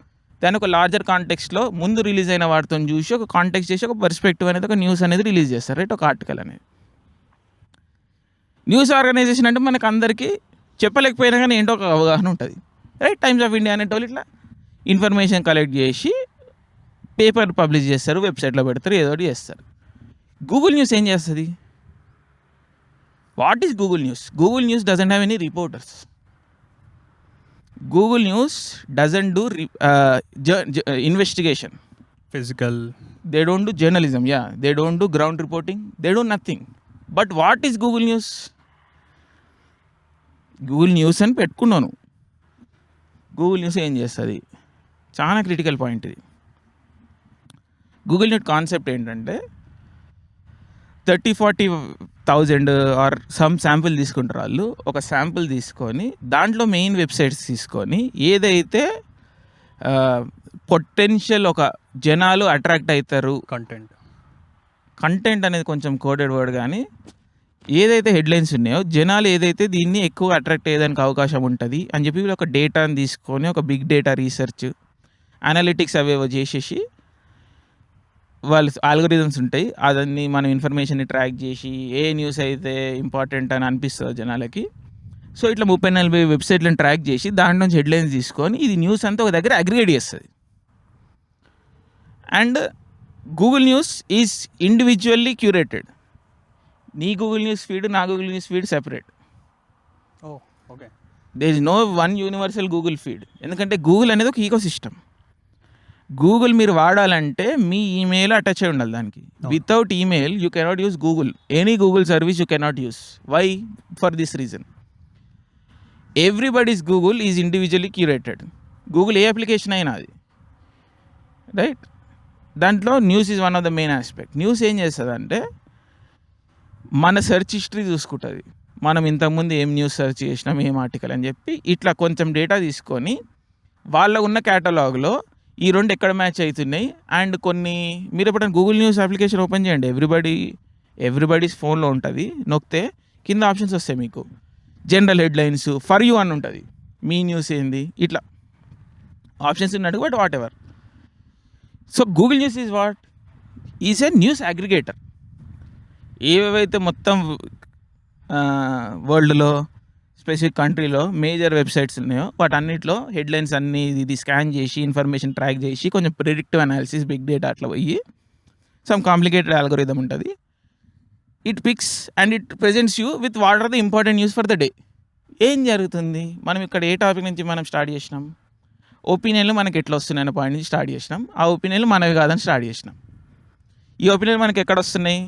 దాని ఒక లార్జర్ కాంటెక్స్ట్లో ముందు రిలీజ్ అయిన వాటితో చూసి ఒక కాంటెక్స్ట్ చేసి ఒక పర్స్పెక్టివ్ అనేది, ఒక న్యూస్ అనేది రిలీజ్ చేస్తారు, రైట్? ఒక ఆర్టికల్ అనేది. న్యూస్ ఆర్గనైజేషన్ అంటే మనకు అందరికీ చెప్పలేకపోయినా కానీ ఏంటో ఒక అవగాహన ఉంటుంది, రైట్? టైమ్స్ ఆఫ్ ఇండియా అనేటోళ్ళు ఇట్లా ఇన్ఫర్మేషన్ కలెక్ట్ చేసి పేపర్ పబ్లిష్ చేస్తారు, వెబ్సైట్లో పెడతారు, ఏదో ఒకటి చేస్తారు. గూగుల్ న్యూస్ ఏం చేస్తుంది? What is Google news? Google news doesn't have any reporters. Google News doesn't do investigation. Physical. They don't do journalism. Yeah, they don't do ground reporting. They do nothing. But what is Google News? Google News అని పెట్టుకున్నాను. Google news ఏం చేస్తుంది? చాలా critical point ఇది. Google news concept ఏంటంటే 30,000-40,000 are some sample తీసుకుంటారు వాళ్ళు. ఒక శాంపుల్ తీసుకొని దాంట్లో మెయిన్ వెబ్సైట్స్ తీసుకొని ఏదైతే పొటెన్షియల్ ఒక జనాలు అట్రాక్ట్ అవుతారు, కంటెంట్ అనేది కొంచెం కోడెడ్ వర్డ్, కానీ ఏదైతే హెడ్లైన్స్ ఉన్నాయో జనాలు ఏదైతే దీన్ని ఎక్కువ అట్రాక్ట్ అయ్యేదానికి అవకాశం ఉంటుంది అని చెప్పి వీళ్ళు ఒక డేటాని తీసుకొని ఒక బిగ్ డేటా రీసెర్చ్ అనలిటిక్స్ అవేవో చేసేసి వాళ్ళు ఆల్గోరిథమ్స్ ఉంటాయి, అదన్నీ మనం ఇన్ఫర్మేషన్ని ట్రాక్ చేసి ఏ న్యూస్ అయితే ఇంపార్టెంట్ అని అనిపిస్తుంది జనాలకి. సో ఇట్లా 30-40 వెబ్సైట్లను ట్రాక్ చేసి దాంట్లో నుంచి హెడ్లైన్స్ తీసుకొని ఇది న్యూస్ అంతా ఒక దగ్గర అగ్రిగేట్ చేస్తుంది. And Google news is individually curated. నీ గూగుల్ న్యూస్ ఫీడ్, నా Google news feed separate. Okay. There is no one universal Google feed. ఎందుకంటే గూగుల్ అనేది ఒక ఈకో సిస్టమ్. గూగుల్ మీరు వాడాలంటే మీ ఈమెయిల్ అటాచ్ అయి ఉండాలి దానికి. Without email you cannot use Google. Any Google service you cannot use. Why? For this reason, everybody's Google is individually curated. Google ఏ application అయినా అది, రైట్? దాంట్లో news is one of the main aspect. న్యూస్ ఏం చేస్తుంది అంటే మన search history చూసుకుంటుంది. మనం ఇంతకుముందు ఏం న్యూస్ సెర్చ్ చేసినాం, ఏం ఆర్టికల్ అని చెప్పి ఇట్లా కొంచెం డేటా తీసుకొని వాళ్ళ ఉన్న క్యాటలాగ్లో ఈ రెండు ఎక్కడ మ్యాచ్ అవుతున్నాయి. అండ్ కొన్ని మీరు ఎప్పుడైనా గూగుల్ న్యూస్ అప్లికేషన్ ఓపెన్ చేయండి, ఎవ్రీబడీస్ ఫోన్లో ఉంటుంది, నొక్కితే కింద ఆప్షన్స్ వస్తాయి మీకు. జనరల్ హెడ్లైన్స్, ఫర్ యూ అని ఉంటుంది, మీ న్యూస్ ఏంది, ఇట్లా ఆప్షన్స్ ఉన్నట్టు. But what ever. So Google news is what? Is a news aggregator. ఏవైతే మొత్తం వరల్డ్లో స్పెసిఫిక్ కంట్రీలో మేజర్ వెబ్సైట్స్ ఉన్నాయో వాటన్నిటిలో హెడ్లైన్స్ అన్నీ ఇది స్కాన్ చేసి ఇన్ఫర్మేషన్ ట్రాక్ చేసి కొంచెం ప్రిడిక్టివ్ అనాలిసిస్, బిగ్ డేటా అట్లా పోయి సమ్ కాంప్లికేటెడ్ ఆల్గోరిథం ఉంటుంది. It picks and it presents you with what are the important news for the day. ఏం జరుగుతుంది? మనం ఇక్కడ ఏ టాపిక్ నుంచి మనం స్టార్ట్ చేసినాం? ఒపీనియన్లు మనకి ఎట్లా వస్తున్నాయన్న పాయింట్ నుంచి స్టార్ట్ చేసినాం. ఆ ఒపీనియన్లు మనవి కాదని స్టార్ట్ చేసినాం. ఈ ఒపీనియన్ మనకి ఎక్కడ వస్తున్నాయి?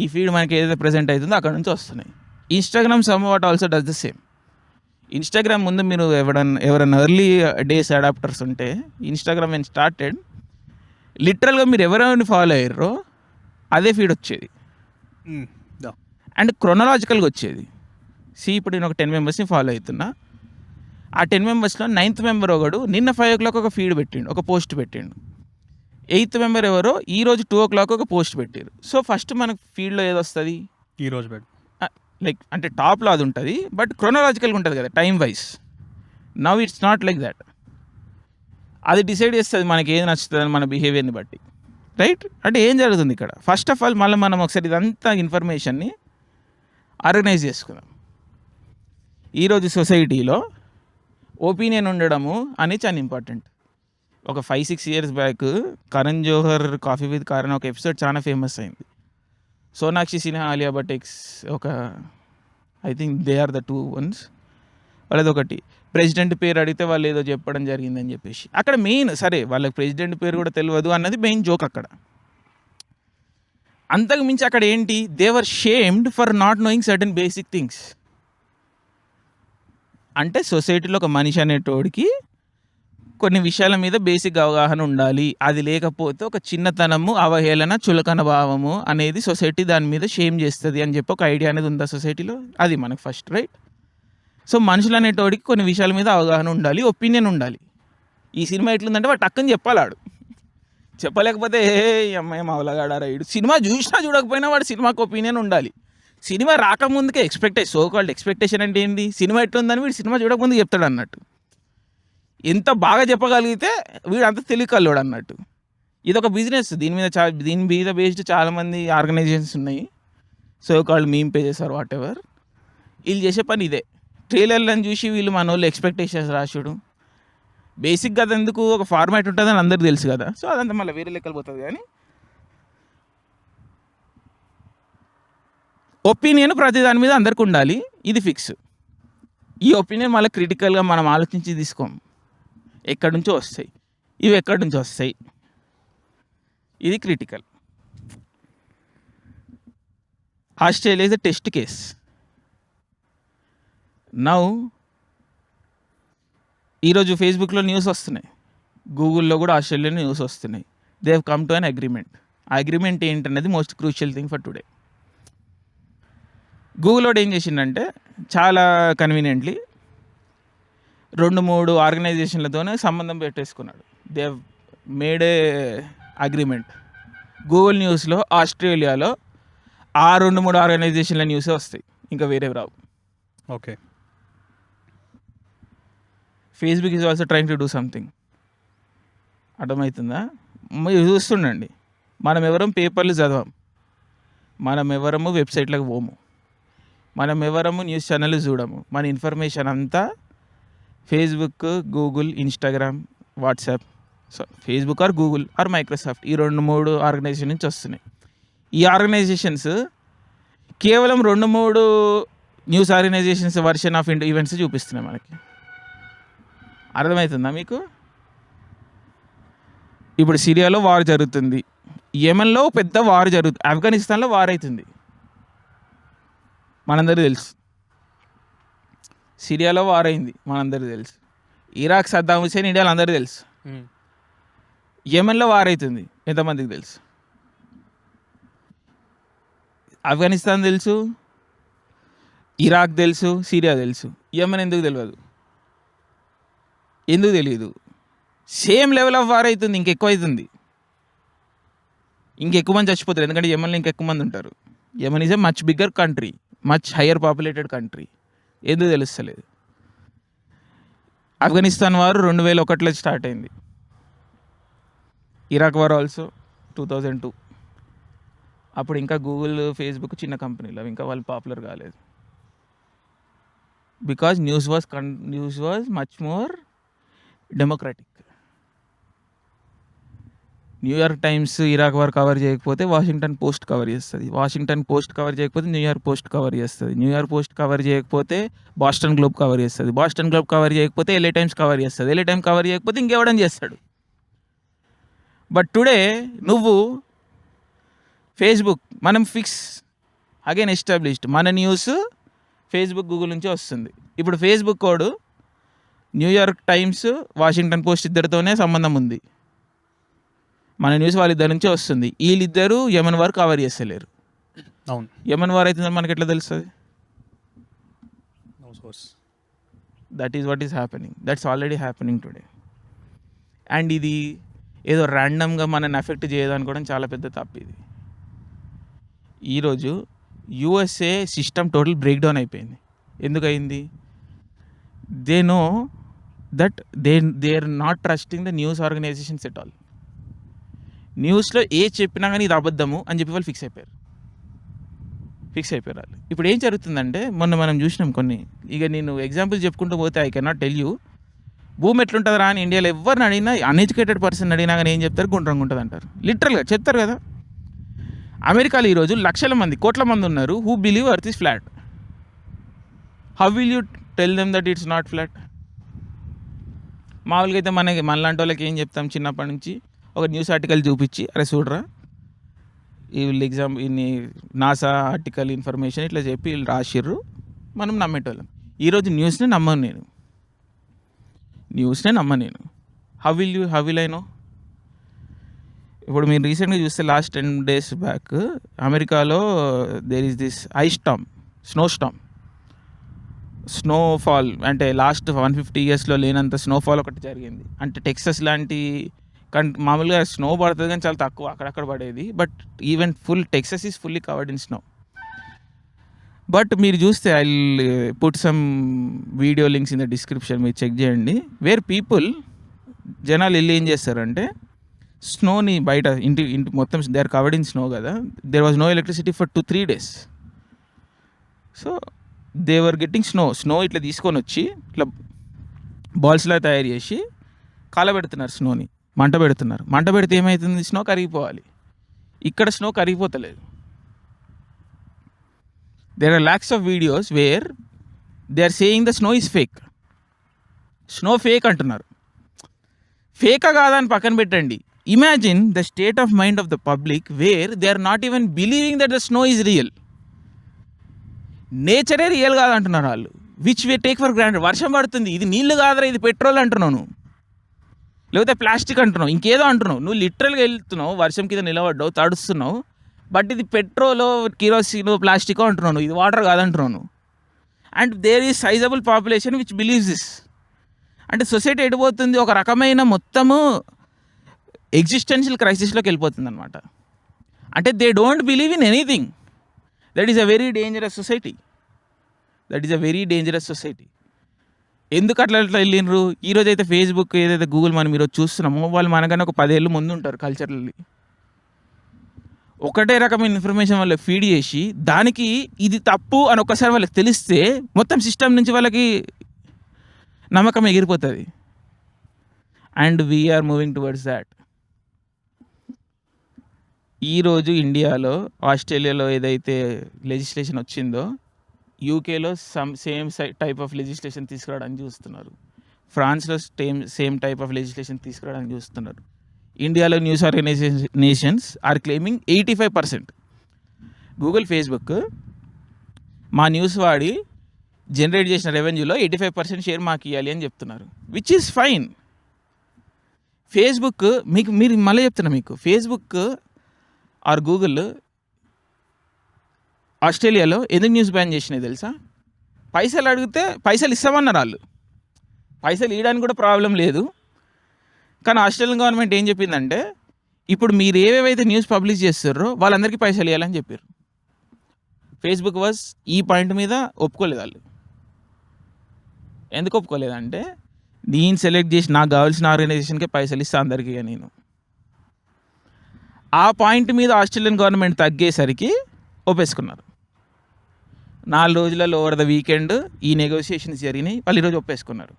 ఈ ఫీడ్ మనకి ఏదైతే ప్రెజెంట్ అవుతుందో అక్కడ నుంచి వస్తున్నాయి. Instagram some what also does the same. Instagram ముందు మీరు ఎవరైనా ఎర్లీ డేస్ అడాప్టర్స్ ఉంటే, ఇన్స్టాగ్రామ్ వెన్ స్టార్టెడ్ లిటరల్గా మీరు ఎవరైనా ఫాలో అయ్యారో అదే ఫీడ్ వచ్చేది. అండ్ క్రొనలాజికల్గా వచ్చేది. ఇప్పుడు నేను ఒక 10 మెంబర్స్ని ఫాలో అవుతున్నా. ఆ 10 మెంబర్స్లో 9th మెంబర్ ఒకడు నిన్న 5 o'clock ఒక ఫీడ్ పెట్టిండు, ఒక పోస్ట్ పెట్టిండు. 8th మెంబర్ ఎవరో ఈరోజు 2 o'clock ఒక పోస్ట్ పెట్టారు. సో ఫస్ట్ మనకు ఫీల్డ్లో ఏది వస్తుంది? ఈరోజు బెడ్ లైక్ అంటే టాప్లో అది ఉంటుంది, బట్ క్రోనలాజికల్గా ఉంటుంది కదా time wise. Now it's not like that. అది డిసైడ్ చేస్తుంది మనకి ఏది నచ్చుతుంది మన బిహేవియర్ని బట్టి, రైట్? అంటే ఏం జరుగుతుంది ఇక్కడ? ఫస్ట్ ఆఫ్ ఆల్ మళ్ళీ మనం ఒకసారి ఇదంతా ఇన్ఫర్మేషన్ని ఆర్గనైజ్ చేసుకుందాం. ఈరోజు సొసైటీలో ఒపీనియన్ ఉండడము అనేది చాలా ఇంపార్టెంట్. ఒక 5-6 years back Karan Johar coffee with Karan ఒక ఎపిసోడ్ చాలా ఫేమస్ అయింది. సోనాక్షి సిన్హా, ఆలియా భట్ ఒక I think they are the 2 ones. వాళ్ళది ఒకటి ప్రెసిడెంట్ పేరు అడిగితే వాళ్ళు ఏదో చెప్పడం జరిగిందని చెప్పేసి. అక్కడ మెయిన్ సరే వాళ్ళకి ప్రెసిడెంట్ పేరు కూడా తెలియదు అన్నది మెయిన్ జోక్ అక్కడ. అంతకు మించి అక్కడ ఏంటి, they were shamed for not knowing certain basic things. అంటే సొసైటీలో ఒక మనిషి అనేటోడికి కొన్ని విషయాల మీద బేసిక్ అవగాహన ఉండాలి. అది లేకపోతే ఒక చిన్నతనము, అవహేళన, చులకన భావము అనేది సొసైటీ దాని మీద షేమ్ చేస్తుంది అని చెప్పి ఒక ఐడియా అనేది ఉందా సొసైటీలో? అది మనకు ఫస్ట్, రైట్? సో మనుషులు అనేటోడికి కొన్ని విషయాల మీద అవగాహన ఉండాలి, ఒపీనియన్ ఉండాలి. ఈ సినిమా ఎట్లుందంటే వాడు టక్కని చెప్పాలాడు. చెప్పలేకపోతే ఏ అమ్మాయి మావలగాడా రైడు. సినిమా చూసినా చూడకపోయినా వాడు సినిమాకి ఒపీనియన్ ఉండాలి. సినిమా రాకముందుకే సో కాల్డ్ ఎక్స్పెక్టేషన్ అంటే ఏంటి, సినిమా ఎట్లుందని వీడు సినిమా చూడకముందు చెప్తాడు అన్నట్టు. ఎంత బాగా చెప్పగలిగితే వీడు అంత తెలియకల్లోడు అన్నట్టు. ఇది ఒక బిజినెస్. దీని మీద బేస్డ్ చాలామంది ఆర్గనైజేషన్స్ ఉన్నాయి, so called meme pages or whatever. వీళ్ళు చేసే పని ఇదే. ట్రైలర్లను చూసి వీళ్ళు మన వాళ్ళు ఎక్స్పెక్టేషన్స్ రాసుడు. బేసిక్గా అదెందుకు ఒక ఫార్మాట్ ఉంటుందని అందరికీ తెలుసు కదా, సో అదంతా మళ్ళీ వేరే లెక్కలు పోతుంది. కానీ ఒపీనియన్ ప్రతి దాని మీద అందరికి ఉండాలి, ఇది ఫిక్స్. ఈ ఒపీనియన్ మళ్ళీ క్రిటికల్గా మనం ఆలోచించి తీసుకోం. ఎక్కడి నుంచో వస్తాయి, ఇవి ఎక్కడి నుంచి వస్తాయి, ఇది critical. Australia is a test case. Now ఈరోజు ఫేస్బుక్లో న్యూస్ వస్తున్నాయి, గూగుల్లో కూడా ఆస్ట్రేలియా న్యూస్ వస్తున్నాయి. They have come to an agreement. ఆ అగ్రిమెంట్ ఏంటనేది most crucial thing for today. Google వాడు ఏం చేసిందంటే చాలా కన్వీనియంట్లీ 2-3 ఆర్గనైజేషన్లతోనే సంబంధం పెట్టేసుకున్నాడు. They have made a agreement. Google న్యూస్లో ఆస్ట్రేలియాలో ఆ 2-3 ఆర్గనైజేషన్ల న్యూసే వస్తాయి, ఇంకా వేరే రావు. Okay. Facebook is also trying to do something. అర్థమవుతుందా? మీరు చూస్తుండండి, మనం ఎవరం పేపర్లు చదవం, మనం ఎవరము వెబ్సైట్లకు పోము, మనం ఎవరము న్యూస్ ఛానల్ చూడము. మన ఇన్ఫర్మేషన్ అంతా Facebook, Google, Instagram, WhatsApp, so Facebook or Google or Microsoft, ఈ 2-3 ఆర్గనైజేషన్ నుంచి వస్తున్నాయి. ఈ ఆర్గనైజేషన్స్ కేవలం 2-3 news organisations version of events చూపిస్తున్నాయి మనకి. అర్థమవుతుందా మీకు? ఇప్పుడు సిరియాలో వార్ జరుగుతుంది, యెమెన్లో పెద్ద వార్ జరుగుతుంది, ఆఫ్ఘనిస్తాన్లో వార్ అవుతుంది, మనందరికీ తెలుసు. సిరియాలో వార్ అయింది, మనందరికీ తెలుసు. ఇరాక్ సద్దాం హుసేన్ ఇండియాలో అందరికీ తెలుసు. యెమెన్లో వార్ అవుతుంది, ఎంతమందికి తెలుసు? ఆఫ్ఘనిస్తాన్ తెలుసు, ఇరాక్ తెలుసు, సిరియా తెలుసు. యెమెన్ ఎందుకు తెలియదు? ఎందుకు తెలియదు? సేమ్ లెవెల్ ఆఫ్ వార్ అవుతుంది, ఇంకెక్కువ అవుతుంది, ఇంకెక్కువ మంది చచ్చిపోతారు. ఎందుకంటే యెమెన్లో ఇంకెక్కువ మంది ఉంటారు. Yemen is a much bigger country, much higher populated country. ఎందుకు తెలుస్తలేదు? ఆఫ్ఘనిస్తాన్ వారు 2001లో స్టార్ట్ అయింది. Iraq war also 2002. అప్పుడు ఇంకా గూగుల్, ఫేస్బుక్ చిన్న కంపెనీలు, అవి ఇంకా వాళ్ళు పాపులర్ కాలేదు. Because news was much more democratic. New York times Iraq war cover చేయకపోతే వాషింగ్టన్ పోస్ట్ కవర్ చేస్తుంది, వాషింగ్టన్ పోస్ట్ కవర్ చేయకపోతే న్యూయార్క్ పోస్ట్ కవర్ చేస్తుంది, న్యూయార్క్ పోస్ట్ కవర్ చేయకపోతే బాస్టన్ గ్లోబ్ కవర్ చేస్తుంది, బాస్టన్ గ్లోబ్ కవర్ చేయకపోతే LA టైమ్స్ కవర్ చేస్తుంది, LA time cover చేయకపోతే ఇంకెవడం చేస్తాడు. బట్ టుడే నువ్వు ఫేస్బుక్, మనం ఫిక్స్ అగైన్ ఎస్టాబ్లిష్డ్, మన న్యూస్ ఫేస్బుక్, గూగుల్ నుంచి వస్తుంది. ఇప్పుడు Facebook code New York times, Washington post ఇద్దరితోనే సంబంధం ఉంది. మన న్యూస్ వాళ్ళిద్దరి నుంచే వస్తుంది. వీళ్ళిద్దరూ యెమెన్ వార్ కవర్ చేస్తలేరు. అవును, యెమెన్ వార్ అవుతుందని మనకి ఎట్లా తెలుస్తుంది? That is what is happening. That's already happening today. And ఇది ఏదో ర్యాండమ్గా మనని ఎఫెక్ట్ చేయదనుకోవడం చాలా పెద్ద తప్పు. ఇది ఈరోజు USA system total break down అయిపోయింది. ఎందుకయింది? They know that they are not trusting the news organisations at all. న్యూస్లో ఏ చెప్పినా కానీ ఇది అబద్ధము అని చెప్పి వాళ్ళు ఫిక్స్ అయిపోయారు వాళ్ళు. ఇప్పుడు ఏం జరుగుతుందంటే మొన్న మనం చూసినాం కొన్ని, ఇక నేను ఎగ్జాంపుల్ చెప్పుకుంటూ పోతే ఐ కెనాట్ టెల్ యూ. భూమి ఎట్లుంటుందా అని ఇండియాలో ఎవరిని అడిగినా, అన్ఎడ్యుకేటెడ్ పర్సన్ అడిగినా కానీ ఏం చెప్తారు? గుండ్రంగా ఉంటుంది అంటారు. లిటరల్గా చెప్తారు కదా. అమెరికాలో ఈరోజు లక్షల మంది, కోట్ల మంది ఉన్నారు who believe earth is flat. How will you tell them that it's not flat? మామూలుగా అయితే మనలాంటి వాళ్ళకి ఏం చెప్తాం? చిన్నప్పటి నుంచి ఒక న్యూస్ ఆర్టికల్ చూపించి, అరే చూడరా ఈ ఇన్ని నాసా ఆర్టికల్ ఇన్ఫర్మేషన్ ఇట్లా చెప్పి వీళ్ళు రాసిర్రు, మనం నమ్మేటోళ్ళం. ఈరోజు న్యూస్నే నమ్మను నేను. How will I know? ఇప్పుడు మీరు రీసెంట్గా చూస్తే లాస్ట్ 10 days బ్యాక్ అమెరికాలో దేర్ ఈస్ దిస్ స్నోఫాల్, అంటే లాస్ట్ 150 yearsలో లేనంత స్నోఫాల్ ఒకటి జరిగింది. అంటే టెక్సస్ లాంటి మామూలుగా స్నో పడుతుంది కానీ చాలా తక్కువ, అక్కడక్కడ పడేది. But even Texas is fully covered in snow. But మీరు చూస్తే I put some video links in the description, మీరు చెక్ చేయండి. వేర్ జనాలు వెళ్ళి ఏం చేస్తారంటే, స్నోని బయట ఇంటి మొత్తం they are covered in snow కదా, there was no electricity for 2-3 days. So they were getting snow ఇట్లా తీసుకొని వచ్చి ఇట్లా బాల్స్లా తయారు చేసి కాలబెడుతున్నారు, స్నోని మంట పెడితే ఏమవుతుంది? స్నో కరిగిపోవాలి. ఇక్కడ స్నో కరిగిపోతలేదు. There are lakhs of videos where they are saying the snow is fake. Snow fake అంటున్నారు. ఫేకా కాదా అని పక్కన పెట్టండి. Imagine the state of mind of the public where they are not even believing that the snow is real. నేచరే real కాదంటున్నారు వాళ్ళు, which we take for granted. వర్షం పడుతుంది, ఇది నీళ్ళు కాదురా, ఇది పెట్రోల్ అంటున్నావు, లేకపోతే ప్లాస్టిక్ అంటున్నావు, ఇంకేదో అంటున్నావు. నువ్వు లిటరల్గా వెళ్తున్నావు, వర్షం కింద నిలబడ్డావు, తడుస్తున్నావు, బట్ ఇది పెట్రోలో, కిరోసిన్, ప్లాస్టికో అంటున్నాను, ఇది వాటర్ కాదంటున్నాను. And there is sizeable population which believes this. అంటే సొసైటీ ఎడిపోతుంది, ఒక రకమైన మొత్తము ఎగ్జిస్టెన్షియల్ క్రైసిస్లోకి వెళ్ళిపోతుంది అనమాట. అంటే they don't believe in anything. That is a very dangerous society. ఎందుకు అట్లా వెళ్ళినరు? ఈరోజు అయితే ఫేస్బుక్, ఏదైతే గూగుల్ మనం ఈరోజు చూస్తున్నామో, వాళ్ళు మనకన్నా ఒక 10 ఏళ్ళు ముందు ఉంటారు కల్చరల్లీ. ఒకటే రకమైన ఇన్ఫర్మేషన్ వాళ్ళకి ఫీడ్ చేసి, దానికి ఇది తప్పు అని ఒక్కసారి వాళ్ళకి తెలిస్తే మొత్తం సిస్టమ్ నుంచి వాళ్ళకి నమ్మకం ఎగిరిపోతుంది. And we're moving towards that. ఈరోజు ఇండియాలో, ఆస్ట్రేలియాలో ఏదైతే లెజిస్లేషన్ వచ్చిందో, యూకేలో సేమ్ టైప్ ఆఫ్ లెజిస్లేషన్ తీసుకురావడానికి చూస్తున్నారు. ఫ్రాన్స్లో సేమ్ టైప్ ఆఫ్ లెజిస్లేషన్ తీసుకురావడానికి చూస్తున్నారు. ఇండియాలో news organisations are claiming 85%. Google, Facebook మా న్యూస్ వాడి జనరేట్ చేసిన రెవెన్యూలో 85% షేర్ మాకు ఇవ్వాలి అని చెప్తున్నారు, విచ్ ఈజ్ ఫైన్. ఫేస్బుక్ మీరు మళ్ళీ చెప్తున్నా, మీకు ఫేస్బుక్ ఆర్ గూగుల్ ఆస్ట్రేలియాలో ఎందుకు న్యూస్ బ్యాన్ చేసినాయి తెలుసా? పైసలు అడిగితే పైసలు ఇస్తామన్నారు వాళ్ళు. పైసలు ఇవ్వడానికి కూడా ప్రాబ్లం లేదు. కానీ ఆస్ట్రేలియన్ గవర్నమెంట్ ఏం చెప్పిందంటే, ఇప్పుడు మీరు ఏవేవైతే న్యూస్ పబ్లిష్ చేస్తారో వాళ్ళందరికీ పైసలు ఇవ్వాలని చెప్పారు. ఫేస్బుక్ ఈ పాయింట్ మీద ఒప్పుకోలేదు వాళ్ళు. ఎందుకు ఒప్పుకోలేదంటే, నేను సెలెక్ట్ చేసి నాకు కావాల్సిన ఆర్గనైజేషన్కే పైసలు ఇస్తా అందరికీ నేను. ఆ పాయింట్ మీద ఆస్ట్రేలియన్ గవర్నమెంట్ తగ్గేసరికి ఒప్పేసుకున్నారు. 4 రోజులలో ఓవర్ ద వీకెండ్ ఈ నెగోషియేషన్స్ జరిగినాయి. వాళ్ళు ఈరోజు ఒప్పేసుకున్నారు.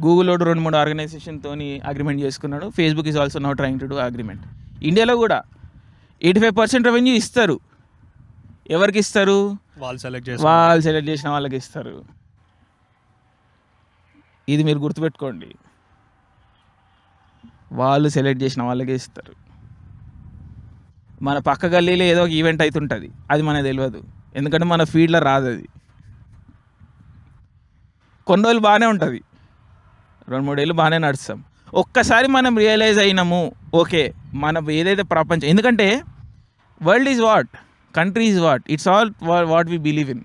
గూగుల్ 2-3 ఆర్గనైజేషన్తో అగ్రిమెంట్ చేసుకున్నాడు. Facebook is also now trying to do agreement. ఇండియాలో కూడా 85% రెవెన్యూ ఇస్తారు. ఎవరికి ఇస్తారు? వాళ్ళు సెలెక్ట్ చేసిన వాళ్ళకి ఇస్తారు. ఇది మీరు గుర్తుపెట్టుకోండి, వాళ్ళు సెలెక్ట్ చేసిన వాళ్ళకే ఇస్తారు. మన పక్క గల్లీలో ఏదో ఒక ఈవెంట్ అవుతుంటుంది, అది మనకు తెలియదు, ఎందుకంటే మన ఫీల్డ్లో రాదు. అది కొన్ని రోజులు బాగానే ఉంటుంది, 2-3 ఏళ్ళు బాగానే నడుస్తాం. ఒక్కసారి మనం రియలైజ్ అయినాము, ఓకే మన ఏదైతే ప్రపంచం, ఎందుకంటే world is what, country is what, it's all what we believe in.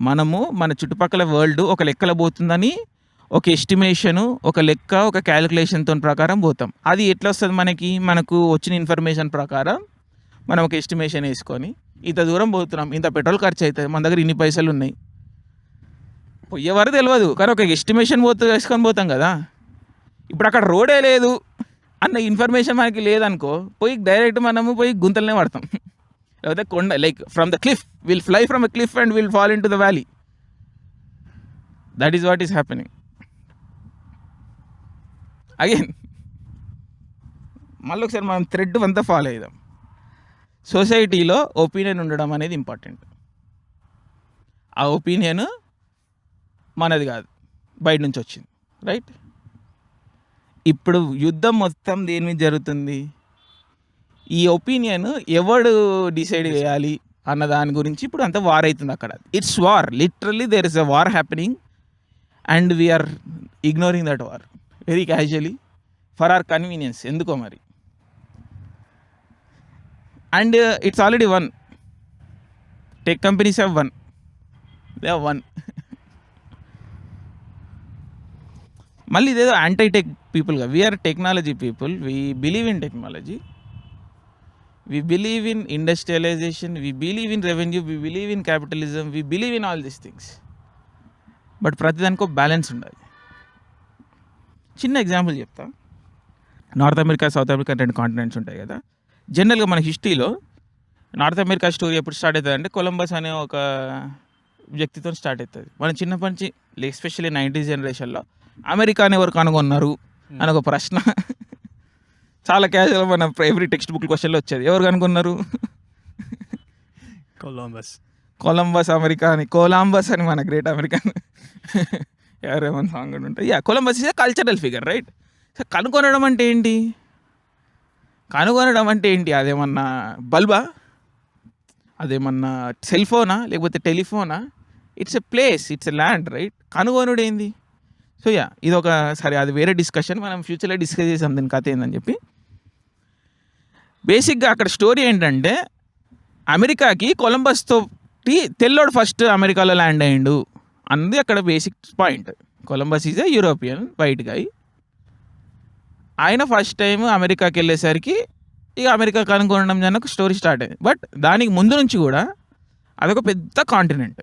మనము మన చుట్టుపక్కల వరల్డ్ ఒక లెక్కలో పోతుందని ఒక ఎస్టిమేషను, ఒక లెక్క, ఒక క్యాలిక్యులేషన్తో ప్రకారం పోతాం. అది ఎట్లా వస్తుంది? మనకు వచ్చిన ఇన్ఫర్మేషన్ ప్రకారం మనం ఒక ఎస్టిమేషన్ వేసుకొని ఇంత దూరం పోతున్నాం, ఇంత పెట్రోల్ ఖర్చు అవుతుంది, మన దగ్గర ఇన్ని పైసలు ఉన్నాయి. పోయేవారు తెలియదు, కానీ ఒక ఎస్టిమేషన్ వేసుకొని పోతాం కదా. ఇప్పుడు అక్కడ రోడే లేదు అన్న ఇన్ఫర్మేషన్ మనకి లేదనుకో, పోయి డైరెక్ట్ మనము పోయి గుంతలనే పడతాం. లేకపోతే కొండ, like from the cliff, will fly from a cliff and will fall in to the valley. That is what is happening. Again మళ్ళీ ఒకసారి మనం థ్రెడ్ అంతా ఫాలో అవుదాం. సొసైటీలో ఒపీనియన్ ఉండడం అనేది ఇంపార్టెంట్. ఆ ఒపీనియన్ మనది కాదు, బయట నుంచి వచ్చింది, రైట్? ఇప్పుడు యుద్ధం మొత్తం దేని మీద జరుగుతుంది? ఈ ఒపీనియన్ ఎవడు డిసైడ్ చేయాలి అన్న దాని గురించి ఇప్పుడు అంతా వార్ అవుతుంది అక్కడ. It's war, literally there is a war happening and we're ignoring that war very casually for our convenience. ఎందుకో మరి. And it's already won. Tech companies have won. They have won. మళ్ళీ ఇదేదో యాంటీ టెక్ పీపుల్గా, we're technology people, we believe in technology, we believe in industrialisation, we believe in revenue, we believe in capitalism, we believe in all these things. But ప్రతిదానికో balance ఉండాలి. చిన్న example చెప్తా. North America, south America 2 continents ఉంటాయి కదా. జనరల్గా మన హిస్టరీలో north America story ఎప్పుడు స్టార్ట్ అవుతుంది అంటే కొలంబస్ అనే ఒక వ్యక్తితో స్టార్ట్ అవుతుంది. మన చిన్నప్పటి నుంచి, ఎస్పెషల్లీ 90s జనరేషన్లో అమెరికాని ఎవరు కనుగొన్నారు అని ఒక ప్రశ్న చాలా క్యాజువల్ మన ఎవ్రీ టెక్స్ట్ బుక్ క్వశ్చన్లో వచ్చేది. ఎవరు కనుగొన్నారు? కొలంబస్ అమెరికా అని, కొలంబస్ అని మన గ్రేట్ అమెరికన్ ఎవరేమన్నా సాంగ్ ఉంటుంది. Columbus is a cultural figure, right? So కనుగొనడం అంటే ఏంటి? కనుగొనడం అంటే ఏంటి? అదేమన్నా బల్బా? అదేమన్నా సెల్ ఫోనా? లేకపోతే టెలిఫోనా? It's a place, it's a land, right? కనుగొనుడు ఏంది? సో ఇది ఒక, సరే అది వేరే డిస్కషన్, మనం ఫ్యూచర్లో డిస్కస్ చేసాం దీని కథ ఏందని చెప్పి. బేసిక్గా అక్కడ స్టోరీ ఏంటంటే, అమెరికాకి కొలంబస్తో తెల్లోడు ఫస్ట్ అమెరికాలో ల్యాండ్ అయ్యిండు అన్నది అక్కడ basic point. Columbus is a European white guy. ఆయన ఫస్ట్ టైం అమెరికాకి వెళ్ళేసరికి ఇక అమెరికా కనుగొనడం జనకు స్టోరీ స్టార్ట్ అయింది. బట్ దానికి ముందు నుంచి కూడా అదొక పెద్ద కాంటినెంట్.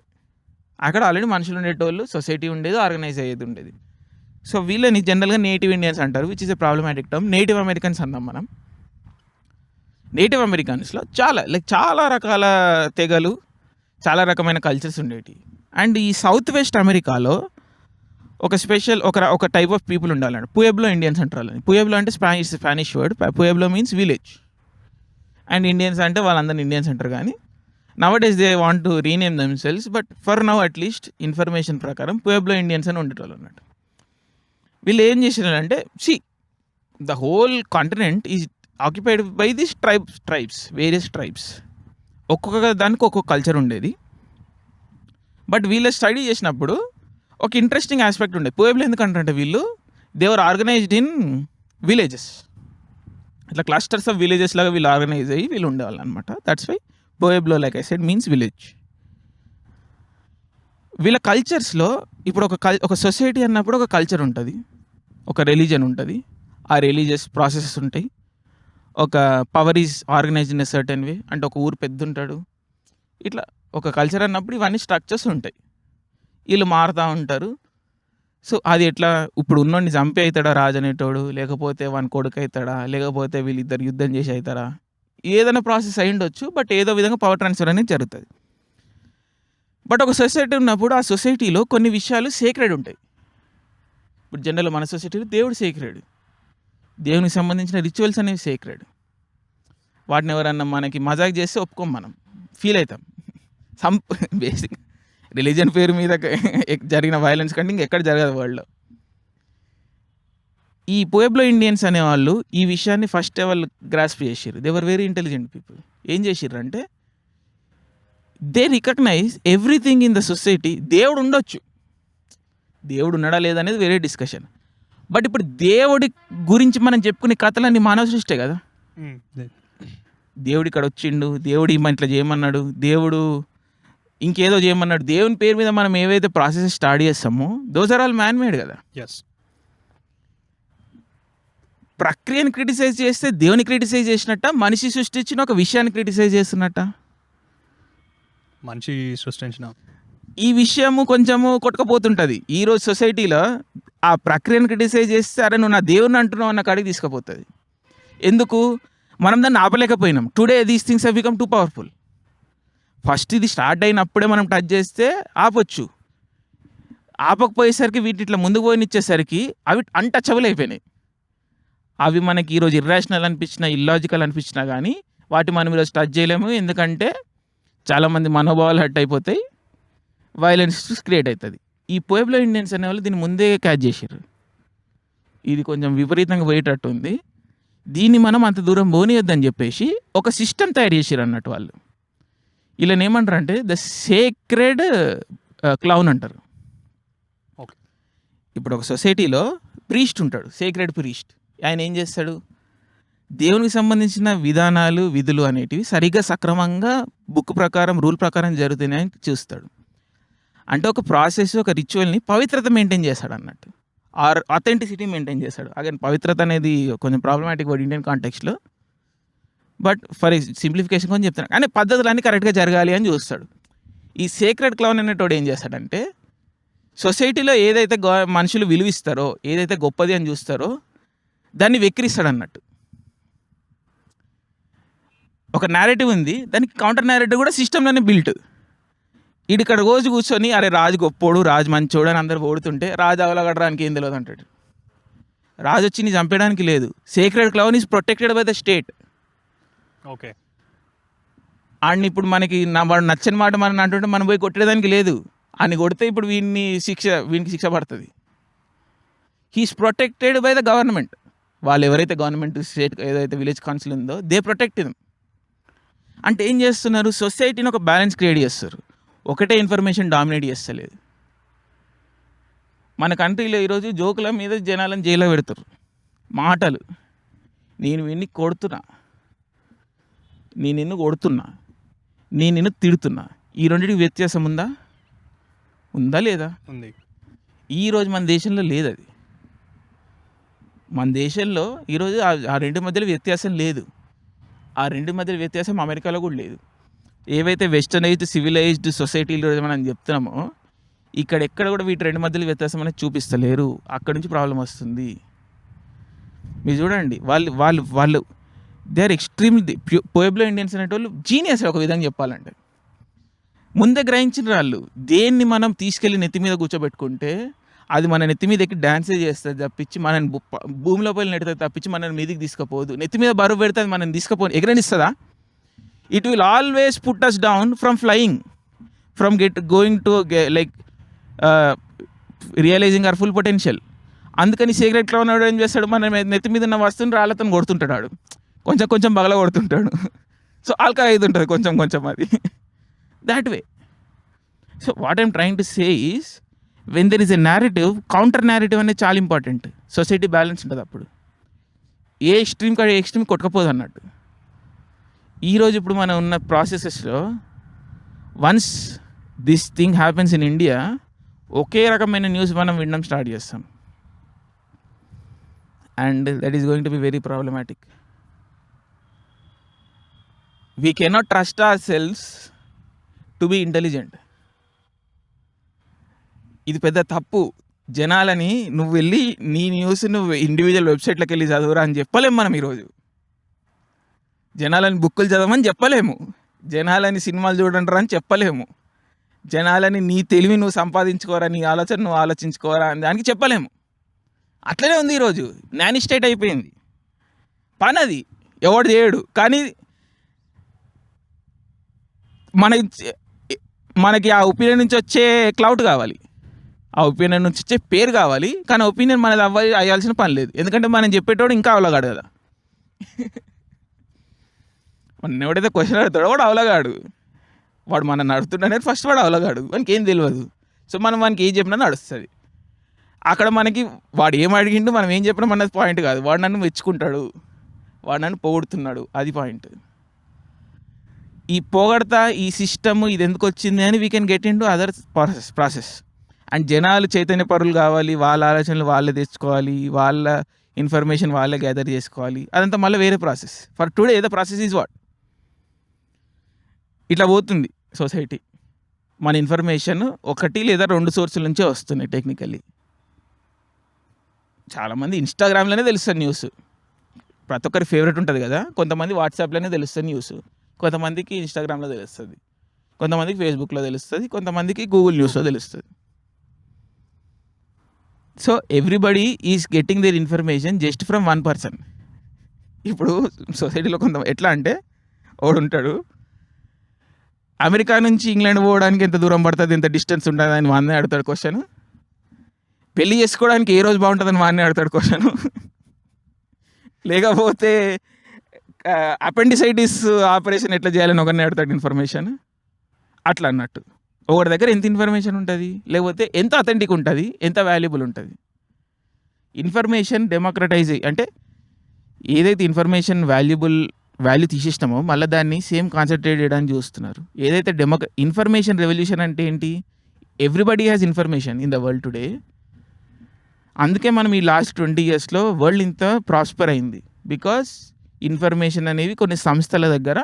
అక్కడ ఆల్రెడీ మనుషులు ఉండేటోళ్ళు, సొసైటీ ఉండేది, ఆర్గనైజ్ అయ్యేది ఉండేది. సో వీళ్ళని జనరల్గా నేటివ్ ఇండియన్స్ అంటారు, which is a problematic term. Native Americans అన్నాం మనం. నేటివ్ అమెరికన్స్లో చాలా రకాల తెగలు, చాలా రకమైన కల్చర్స్ ఉండేవి. అండ్ ఈ సౌత్ వెస్ట్ అమెరికాలో ఒక స్పెషల్ ఒక టైప్ ఆఫ్ పీపుల్ ఉండాలండి. పుయబ్లో ఇండియన్స్ అంటారు. పుయబ్లో అంటే Spanish word. Pueblo means village. And Indians అంటే వాళ్ళందరినీ ఇండియన్స్ అంటారు. కానీ nowadays they want to rename themselves, but for now at least information ప్రకారం పుయబ్లో ఇండియన్స్ అని ఉండేటోళ్ళు అన్నట్టు. వీళ్ళు ఏం చేసినారంటే, the whole continent is occupied by this tribes, various tribes. ఒక్కొక్క దానికి ఒక్కొక్క కల్చర్ ఉండేది. బట్ వీళ్ళ స్టడీ చేసినప్పుడు ఒక ఇంట్రెస్టింగ్ ఆస్పెక్ట్ ఉండేది. పుయబ్లో ఎందుకంటే వీళ్ళు దేవర్ ఆర్గనైజ్డ్ ఇన్ విలేజెస్. ఇట్లా క్లస్టర్స్ ఆఫ్ విలేజెస్ లాగా వీళ్ళు ఆర్గనైజ్ అయ్యి వీళ్ళు ఉండేవాళ్ళు అనమాట. That's why Pueblo, like I said, means village. వీళ్ళ కల్చర్స్లో ఇప్పుడు ఒక సొసైటీ అన్నప్పుడు ఒక కల్చర్ ఉంటుంది, ఒక రిలీజన్ ఉంటుంది, ఆ రిలీజియస్ ప్రాసెసెస్ ఉంటాయి, ఒక power is organised in a certain వే, అంటే ఒక ఊరు పెద్ద ఉంటాడు. ఇట్లా ఒక కల్చర్ అన్నప్పుడు ఇవన్నీ స్ట్రక్చర్స్ ఉంటాయి, వీళ్ళు మారుతూ ఉంటారు. సో అది ఎట్లా, ఇప్పుడు ఉన్నోడిని చంపి అవుతాడా రాజు అనేటోడు, లేకపోతే వాని కొడుకు అవుతాడా, లేకపోతే వీళ్ళిద్దరు యుద్ధం చేసి అవుతారా, ఏదైనా ప్రాసెస్ అయి ఉండొచ్చు. బట్ ఏదో విధంగా పవర్ ట్రాన్స్ఫర్ అనేది జరుగుతుంది. బట్ ఒక సొసైటీ ఉన్నప్పుడు ఆ సొసైటీలో కొన్ని విషయాలు సేక్రెడ్ ఉంటాయి. ఇప్పుడు జనరల్ మన సొసైటీలో దేవుడు సేక్రెడ్, దేవునికి సంబంధించిన రిచువల్స్ అనేవి సేక్రెడ్. వాటిని ఎవరన్నా మనకి మజాక్ చేస్తే ఒప్పుకోం, మనం ఫీల్ అవుతాం. బేసిక్ రిలీజన్ పేరు మీద జరిగిన వైలెన్స్ కంటే ఇంకెక్కడ జరగదు వరల్డ్లో. ఈ పుయబ్లో ఇండియన్స్ అనేవాళ్ళు ఈ విషయాన్ని ఫస్ట్ వాళ్ళు గ్రాస్ప్ చేసిర్రు. They were very intelligent people. ఏం చేసిర్రు అంటే, they recognise everything in the society. దేవుడు ఉండొచ్చు, దేవుడు ఉన్నాడా లేదనేది వేరే డిస్కషన్. బట్ ఇప్పుడు దేవుడి గురించి మనం చెప్పుకునే కథలన్నీ మానవ సృష్టే కదా. దేవుడు ఇక్కడ వచ్చిండు, దేవుడు ఇట్లా చేయమన్నాడు, దేవుడు ఇంకేదో చేయమన్నాడు, దేవుని పేరు మీద మనం ఏవైతే ప్రాసెస్ స్టార్ట్ చేస్తామో those are all man made కదా. ప్రక్రియను క్రిటిసైజ్ చేస్తే దేవుని క్రిటిసైజ్ చేసినట్ట, మనిషి సృష్టించిన ఒక విషయాన్ని క్రిటిసైజ్ చేస్తున్నట్ట? మంచి సృష్టించిన. ఈ విషయము కొంచెము కొట్టుకపోతుంటుంది ఈరోజు సొసైటీలో. ఆ ప్రక్రియను క్రిటిసైజ్ చేస్తే అరే నువ్వు నా దేవుని అంటున్నావు అన్న కాడికి తీసుకుపోతుంది. ఎందుకు మనం దాన్ని ఆపలేకపోయినాం. Today these things have become too powerful. First ఇది స్టార్ట్ అయినప్పుడే మనం టచ్ చేస్తే ఆపొచ్చు. ఆపకపోయేసరికి వీటి ఇట్లా ముందుకు పోయినిచ్చేసరికి అవి అన్టచబుల్ అయిపోయినాయి. అవి మనకి ఈరోజు ఇర్రాషనల్ అనిపించినా ఇల్లాజికల్ అనిపించినా కానీ వాటి మనం ఈరోజు టచ్ చేయలేము. ఎందుకంటే చాలామంది మనోభావాలు హర్ట్ అయిపోతాయి, వైలెన్స్ క్రియేట్ అవుతుంది. ఈ పుయబ్లో ఇండియన్స్ అనే వాళ్ళు దీన్ని ముందే క్యాచ్ చేసారు. ఇది కొంచెం విపరీతంగా పోయేటట్టు ఉంది. దీన్ని మనం అంత దూరం పోనీయొద్దని చెప్పేసి ఒక సిస్టమ్ తయారు చేసారు అన్నట్టు వాళ్ళు. ఇలా ఏమంటారు అంటే ద సేక్రెడ్ క్లౌన్ అంటారు. ఓకే. ఇప్పుడు ఒక సొసైటీలో ప్రీస్ట్ ఉంటాడు, సేక్రెడ్ ప్రీస్ట్. ఆయన ఏం చేస్తాడు, దేవునికి సంబంధించిన విధానాలు విధులు అనేటివి సరిగ్గా సక్రమంగా బుక్ ప్రకారం రూల్ ప్రకారం జరుగుతున్నాయని చూస్తాడు. అంటే ఒక ప్రాసెస్ ఒక రిచువల్ని పవిత్రత మెయింటైన్ చేస్తాడు అన్నట్టు, ఆర్ అథెంటిసిటీ మెయింటైన్ చేస్తాడు. అగైన్ పవిత్రత అనేది కొంచెం ప్రాబ్లమాటిక్ వర్డ్ ఇండియన్ కాంటెక్స్ట్లో, బట్ ఫర్ సింప్లిఫికేషన్ కొంచెం చెప్తాను. కానీ పద్ధతులన్నీ కరెక్ట్గా జరగాలి అని చూస్తాడు. ఈ సేక్రెడ్ క్లౌన్ అనేటోడు ఏం చేస్తాడంటే సొసైటీలో ఏదైతే మనుషులు విలువిస్తారో ఏదైతే గొప్పది అని చూస్తారో దాన్ని వెక్కిరిస్తాడు అన్నట్టు. ఒక నేరేటివ్ ఉంది, దానికి కౌంటర్ నేరేటివ్ కూడా సిస్టంలోనే బిల్ట్. ఇక్కడ రోజు కూర్చొని అరే రాజు గొప్పోడు రాజు మంచోడు అని అందరు ఓడుతుంటే రాజు అవలగడడానికి ఏం తెలియదు అంటాడు. రాజు వచ్చి నీ చంపేయడానికి లేదు. Sacred clown is protected by the state. Okay. ఆడిని ఇప్పుడు మనకి వాడు నచ్చని మాట మనం అంటుంటే మనం పోయి కొట్టేదానికి లేదు. అని కొడితే ఇప్పుడు వీనికి శిక్ష పడుతుంది. He's protected by the government. వాళ్ళు ఎవరైతే గవర్నమెంట్ స్టేట్ ఏదైతే విలేజ్ కౌన్సిల్ ఉందో దే ప్రొటెక్ట్ హిమ్. అంటే ఏం చేస్తున్నారు, సొసైటీని ఒక బ్యాలెన్స్ క్రియేట్ చేస్తారు. ఒకటే ఇన్ఫర్మేషన్ డామినేట్ చేస్తలేదు. మన కంట్రీలో ఈరోజు జోకుల మీద జనాలను జైల్లో పెడతారు. మాటలు నేను నిన్ను కొడుతున్నా, నేను నిన్ను కొడుతున్నా, నేను నిన్ను తిడుతున్నా, ఈ రెండింటికి వ్యత్యాసం ఉందా లేదా? ఉంది. ఈరోజు మన దేశంలో లేదు అది. మన దేశంలో ఈరోజు ఆ రెండు మధ్యలో వ్యత్యాసం లేదు. ఆ రెండు మధ్యలో వ్యత్యాసం అమెరికాలో కూడా లేదు. ఏవైతే వెస్టర్నైజ్డ్ సివిలైజ్డ్ సొసైటీలో మనం చెప్తున్నామో ఇక్కడ ఎక్కడ కూడా వీటి రెండు మధ్యలో వ్యత్యాసం అనేది చూపిస్తలేరు. అక్కడి నుంచి ప్రాబ్లం వస్తుంది. మీరు చూడండి, వాళ్ళు they are extremely Pueblo Indians అనేటోళ్ళు జీనియస్ ఒక విధంగా చెప్పాలంటే. ముందే గ్రహించిన వాళ్ళు దేన్ని మనం తీసుకెళ్ళి నెత్తి మీద కూర్చోబెట్టుకుంటే అది మన నెత్తి మీద ఎక్కి డాన్సే చేస్తుంది తప్పించి మనని భూమిలో పోయి నెడుతుంది తప్పించి మనని మీదికి తీసుకుపోదు. నెత్తి మీద బరువు పెడితే అది మనం తీసుకుపోదు, ఎగరనిస్తుందా? It will always put us down from flying, from going to like realising our full potential. అందుకని సీక్రెట్ క్లౌన్ ఏం చేస్తాడు, మన నెత్తి మీద ఉన్న వస్తువుని రాళ్ళతో కొడుతుంటాడు, కొంచెం కొంచెం బగల కొడుతుంటాడు. సో ఆల్కా అవుతుంటుంది కొంచెం కొంచెం అది that way. So what I'm trying to say is when there is a narrative, counter narrative అనేది చాలా ఇంపార్టెంట్. సొసైటీ బ్యాలెన్స్ ఉంటుంది అప్పుడు. ఏ ఎక్స్ట్రీమ్ కాదు ఎక్స్ట్రీమ్ కొట్టకపోదు అన్నట్టు. ఈరోజు ఇప్పుడు మనం ఉన్న ప్రాసెసెస్లో once this thing happens in India ఒకే రకమైన న్యూస్ మనం వినడం స్టార్ట్ చేస్తాం. And that is going to be very problematic. We cannot trust ourselves to be intelligent. ఇది పెద్ద తప్పు. జనాలని నువ్వు వెళ్ళి నీ న్యూస్ నువ్వు ఇండివిజువల్ వెబ్సైట్లోకి వెళ్ళి చదువురా అని చెప్పలేము మనం. ఈరోజు జనాలని బుక్కులు చదవమని చెప్పలేము, జనాలని సినిమాలు చూడండిరా అని చెప్పలేము, జనాలని నీ తెలివి నువ్వు సంపాదించుకోరా, నీ ఆలోచన నువ్వు ఆలోచించుకోరా అని దానికి చెప్పలేము. అట్లనే ఉంది ఈరోజు. నాని స్టేట్ అయిపోయింది పని. అది ఎవడు చేయడు. కానీ మనకి ఆ ఒపీనియన్ నుంచి వచ్చే క్లౌడ్ కావాలి, ఆ ఒపీనియన్ నుంచి వచ్చే పేరు కావాలి. కానీ ఒపీనియన్ మనది అయ్యాల్సిన పని లేదు. ఎందుకంటే మనం చెప్పేటోడు ఇంకా అవలగాడు కదా. మన ఎవడైతే క్వశ్చన్ అడుగుతాడో వాడు అవలగాడు. వాడు మనం నడుతుండనేది ఫస్ట్ వాడు అవలగాడు, వానికి ఏం తెలియదు. సో మనం వానికి ఏం చెప్పినా నడుస్తుంది. అక్కడ మనకి వాడు ఏం అడిగిండు మనం ఏం చెప్పినా అన్నది పాయింట్ కాదు. వాడు నన్ను మెచ్చుకుంటాడు, వాడు నన్ను పొగుడుతున్నాడు, అది పాయింట్. ఈ పొగడతా ఈ సిస్టమ్ ఇది ఎందుకు వచ్చింది అని we can get in to other process. And జనాలు చైతన్య పరులు కావాలి, వాళ్ళ ఆలోచనలు వాళ్ళే తెచ్చుకోవాలి, వాళ్ళ ఇన్ఫర్మేషన్ వాళ్ళే గ్యాదర్ చేసుకోవాలి. అదంతా మళ్ళీ వేరే process. For today the process is what. ఇట్లా పోతుంది సొసైటీ. మన ఇన్ఫర్మేషన్ 1 లేదా 2 సోర్సుల నుంచే వస్తున్నాయి టెక్నికల్లీ. చాలామంది ఇన్‌స్టాగ్రామ్‌లోనే తెలుస్తది న్యూస్. ప్రతి ఒక్కరి ఫేవరెట్ ఉంటది కదా! కొంతమంది వాట్సాప్‌లోనే తెలుస్తది న్యూస్. కొంతమందికి ఇన్‌స్టాగ్రామ్‌లో తెలుస్తది. కొంతమందికి ఫేస్‌బుక్‌లో తెలుస్తది. కొంతమందికి గూగుల్ న్యూస్‌లో తెలుస్తది. So, everybody is getting their information just from one person. ఇప్పుడు సొసైటీలో ఎట్లా అంటే ఒకడుంటాడు. అమెరికా నుంచి ఇంగ్లాండ్ పోవడానికి ఎంత దూరం పడతది? ఎంత డిస్టెన్స్ ఉంటదని వాడినే అడుగుతాడు క్వెషన్. పెళ్లి చేసుకోవడానికి ఏ రోజు బాగుంటదని వాడినే అడుగుతాడు క్వెషన్. లేకపోతే అపెండిసైటిస్ ఆపరేషన్ ఎట్లా చేయాలని ఒకరిని అడుగుతాడు ఇన్ఫర్మేషన్. అట్లా అన్నట్టు. ఒకరి దగ్గర ఎంత ఇన్ఫర్మేషన్ ఉంటుంది, లేకపోతే ఎంత అథెంటిక్ ఉంటుంది, ఎంత వాల్యుబుల్ ఉంటుంది. ఇన్ఫర్మేషన్ డెమోక్రటైజ్ అంటే ఏదైతే ఇన్ఫర్మేషన్ వాల్యూ తీసేసినామో మళ్ళీ దాన్ని సేమ్ కాన్సన్ట్రేట్ చేయడానికి చూస్తున్నారు. ఏదైతే ఇన్ఫర్మేషన్ రెవల్యూషన్ అంటే ఏంటి? Everybody has information in the world today. అందుకే మనం ఈ లాస్ట్ 20 yearsలో వరల్డ్ ఇంత ప్రాస్పర్ అయింది. బికాస్ ఇన్ఫర్మేషన్ అనేవి కొన్ని సంస్థల దగ్గర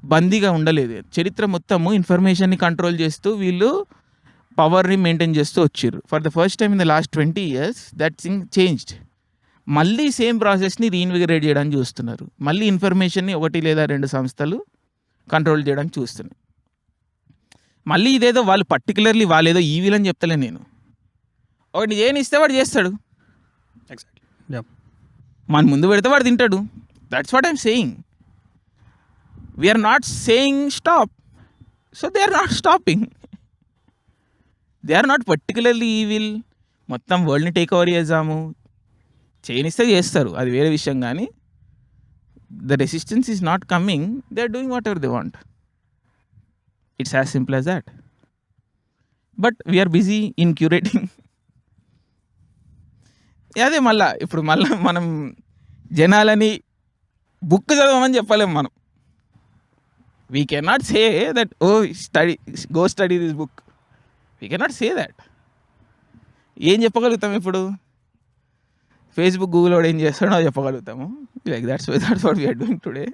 బందీగా ఉండలేదు. చరిత్ర మొత్తము ఇన్ఫర్మేషన్ని కంట్రోల్ చేస్తూ వీళ్ళు పవర్ని మెయింటైన్ చేస్తూ వచ్చారు. For the first time in the last 20 years that thing changed. మళ్ళీ సేమ్ ప్రాసెస్ని రీఇన్విగరేట్ చేయడానికి చూస్తున్నారు. మళ్ళీ ఇన్ఫర్మేషన్ని 1 లేదా 2 సంస్థలు కంట్రోల్ చేయడానికి చూస్తున్నాయి. మళ్ళీ ఇదేదో వాళ్ళు పర్టికులర్లీ వాళ్ళేదో ఈవిల్ అని చెప్తలే నేను. ఒకటి చేయనిస్తే వాడు చేస్తాడు. ఎగ్జాక్ట్లీ. యా. మన ముందు పెడితే వాడు తింటాడు. That's what I'm saying. We're not saying stop. So they are not stopping. They are not particularly evil. మొత్తం వరల్డ్ని టేక్ ఓవర్ చేద్దాము చేయనిస్తే చేస్తారు, అది వేరే విషయం. కానీ the resistance is not coming. They are doing whatever they want. It's as simple as that. But we're busy in curating. అదే ఇప్పుడు మనం జనాలని బుక్ చదవమని చెప్పలేము మనం. We cannot say that go study this book. We cannot say that. ఏం చెప్పగలుగుతాం ఇప్పుడు? ఫేస్బుక్, గూగుల్ వాడు ఏం చేస్తాడో అది చెప్పగలుగుతాము. Like that's what we're doing today.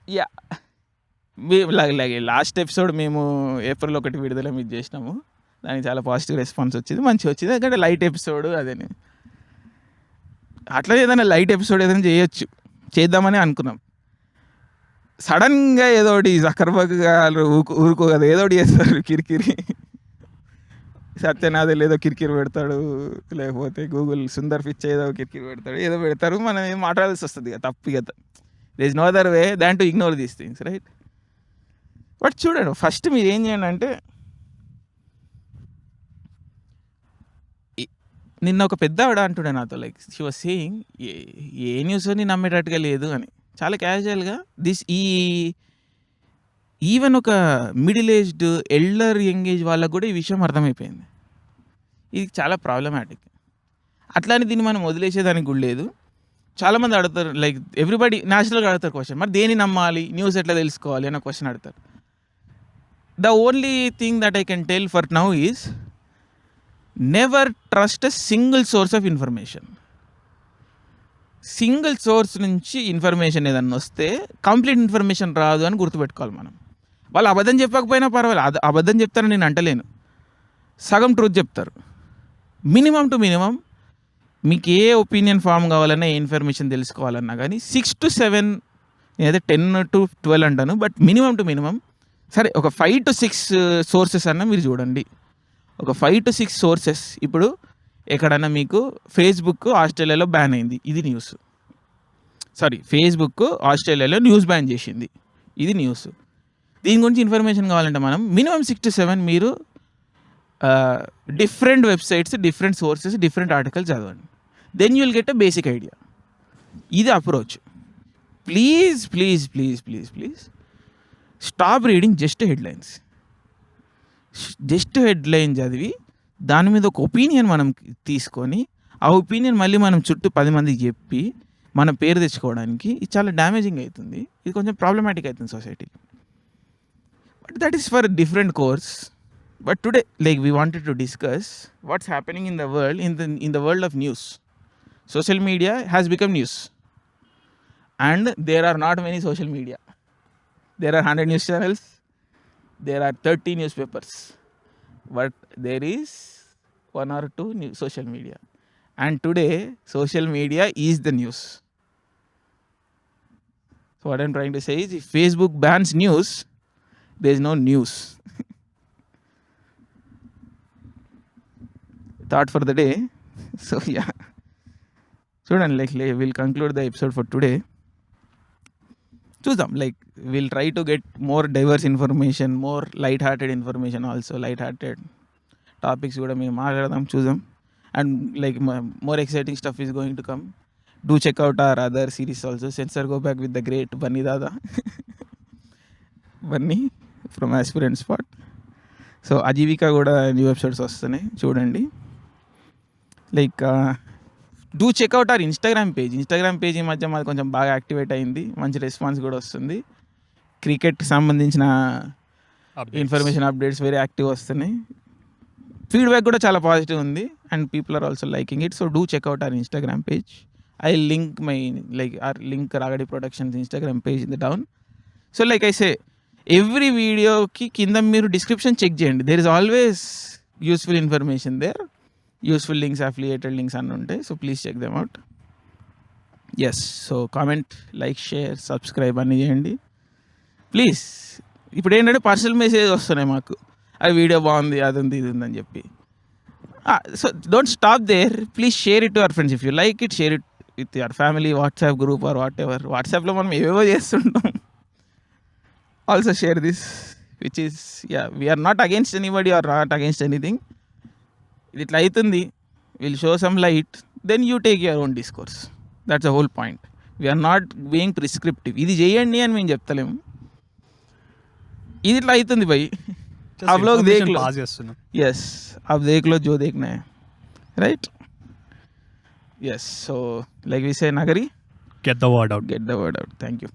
Yeah, last episode మేము ఏప్రిల్ 1 విడుదల మీద చేసినాము. దానికి చాలా పాజిటివ్ రెస్పాన్స్ వచ్చింది, మంచిగా వచ్చింది. ఎందుకంటే లైట్ ఎపిసోడ్ అదేని. అట్లా ఏదైనా లైట్ ఎపిసోడ్ ఏదైనా చేద్దామని అనుకున్నాం. సడన్గా ఏదో ఒకటి జకర్బర్గ్ ఊరుకో కదా, ఏదో ఒకటి చేస్తారు కిరికిరి. సత్యనాథ్ ఏదో కిరికిరి పెడతాడు, లేకపోతే గూగుల్ సుందర్ పిచ్చ ఏదో కిరికిరి పెడతాడు, ఏదో పెడతారు. మనం ఏం మాట్లాడాల్సి వస్తుంది కదా, తప్పు కదా. There is no other way than to ignore these things, right? But చూడండి, ఫస్ట్ మీరు ఏం చేయండి అంటే, నిన్న ఒక పెద్ద ఆవిడ అంటుండే నాతో, like she was saying A news అని నమ్మేటట్టుగా లేదు అని, చాలా క్యాజువల్గా. ఈవెన్ ఒక middle aged elder young age వాళ్ళకు కూడా ఈ విషయం అర్థమైపోయింది. ఇది చాలా ప్రాబ్లమాటిక్. అట్లానే దీన్ని మనం వదిలేసేదానికి కూడా లేదు. చాలామంది అడుగుతారు, లైక్ ఎవ్రీబడి న్యాచురల్గా అడుగుతారు క్వశ్చన్, మరి దేని నమ్మాలి, న్యూస్ ఎట్లా తెలుసుకోవాలి అన్న క్వశ్చన్ అడుగుతారు. The only thing that I can tell for now is never trust a single source of information. Single source నుంచి ఇన్ఫర్మేషన్ ఏదన్నా వస్తే కంప్లీట్ ఇన్ఫర్మేషన్ రాదు అని గుర్తుపెట్టుకోవాలి మనం. వాళ్ళు అబద్ధం చెప్పకపోయినా పర్వాలేదు, అబద్ధం చెప్తారని నేను అంటలేను, సగం ట్రూత్ చెప్తారు. మినిమం టు మినిమం మీకు ఏ ఒపీనియన్ ఫామ్ కావాలన్నా, ఏ ఇన్ఫర్మేషన్ తెలుసుకోవాలన్నా కానీ 6 to 7, నేనైతే 10 to 12 అంటాను, బట్ మినిమం టు మినిమం సరే ఒక 5 to 6 సోర్సెస్ అన్నా మీరు చూడండి. ఒక 5 to 6 సోర్సెస్. ఇప్పుడు ఎక్కడన్నా మీకు ఫేస్బుక్ ఆస్ట్రేలియాలో బ్యాన్ అయింది, ఇది న్యూస్. ఫేస్బుక్ ఆస్ట్రేలియాలో న్యూస్ బ్యాన్ చేసింది, ఇది న్యూస్. దీని గురించి ఇన్ఫర్మేషన్ కావాలంటే మనం మినిమం 6 to 7 మీరు different websites, different sources, different articles చదవండి. Then you will get a basic idea. ఇది approach. Please please please please please stop reading just headlines. Just headline చదివి దాని మీద ఒక ఒపీనియన్ మనం తీసుకొని, ఆ ఒపీనియన్ మళ్ళీ మనం చుట్టూ 10 మందికి చెప్పి మన పేరు తెచ్చుకోవడానికి ఇది చాలా డ్యామేజింగ్ అవుతుంది. ఇది కొంచెం ప్రాబ్లమాటిక్ అవుతుంది సొసైటీకి. But that is for different course. But today, like, we wanted to discuss what's happening in the world, in the world of news. Social media has become news, and there are not many social media. there are 100 news channels, there are 30 newspapers, but there is 1 or 2 social media. And today social media is the news. So what I'm trying to say is, if Facebook bans news, there is no news. Thought for the day. So yeah, చూడండి, like we'll conclude the episode for today. చూద్దాం, like we'll try to get more diverse information, more light-hearted information also, light-hearted topics కూడా మేము మాట్లాడదాం, చూద్దాం. And like more exciting stuff is going to come. Do check out our other series also. Censor Go Back with the great Bunny Dada. Bunny from Aspirant Spot. So Ajeevika కూడా new episodes వస్తున్నాయి, చూడండి. Like do check out our Instagram page. ఈ మధ్య మాది కొంచెం బాగా activate అయింది, మంచి రెస్పాన్స్ కూడా వస్తుంది. క్రికెట్కి సంబంధించిన ఇన్ఫర్మేషన్ అప్డేట్స్ వెరీ యాక్టివ్ వస్తున్నాయి. ఫీడ్బ్యాక్ కూడా చాలా పాజిటివ్ ఉంది, and people are also liking it. So do check out our Instagram page. I link my link Ragadi productions Instagram page in the down. So like I say, every వీడియోకి కింద మీరు description check చేయండి. There is always useful information there, useful links, affiliated links అన్నీ ఉంటాయి. So please check them out. Yes, so comment, like, share, subscribe అన్నీ చేయండి please. ఇప్పుడు ఏంటంటే పర్సనల్ మెసేజ్ వస్తున్నాయి మాకు, అది వీడియో బాగుంది, అది ఉంది, ఇది ఉందని చెప్పి. So don't stop there, please share it to our friends. If you like it, share it with your family, WhatsApp group or whatever. వాట్సాప్లో మనం ఏవేవో చేస్తుంటాం. Also share this, which is, yeah, we're not against anybody or not against anything. ఇది ఇట్లా అవుతుంది, will show some light, then you take your own discourse. That's the whole point. We're not being prescriptive. ఇది చేయండి అని మేము చెప్తలేము, ఇది ఇట్లా అవుతుంది భయ్. आप लोग देख लो. Yes, आप देख लो जो देखना है, right? Yes, so like we say, Nagari, get the word out. Thank you.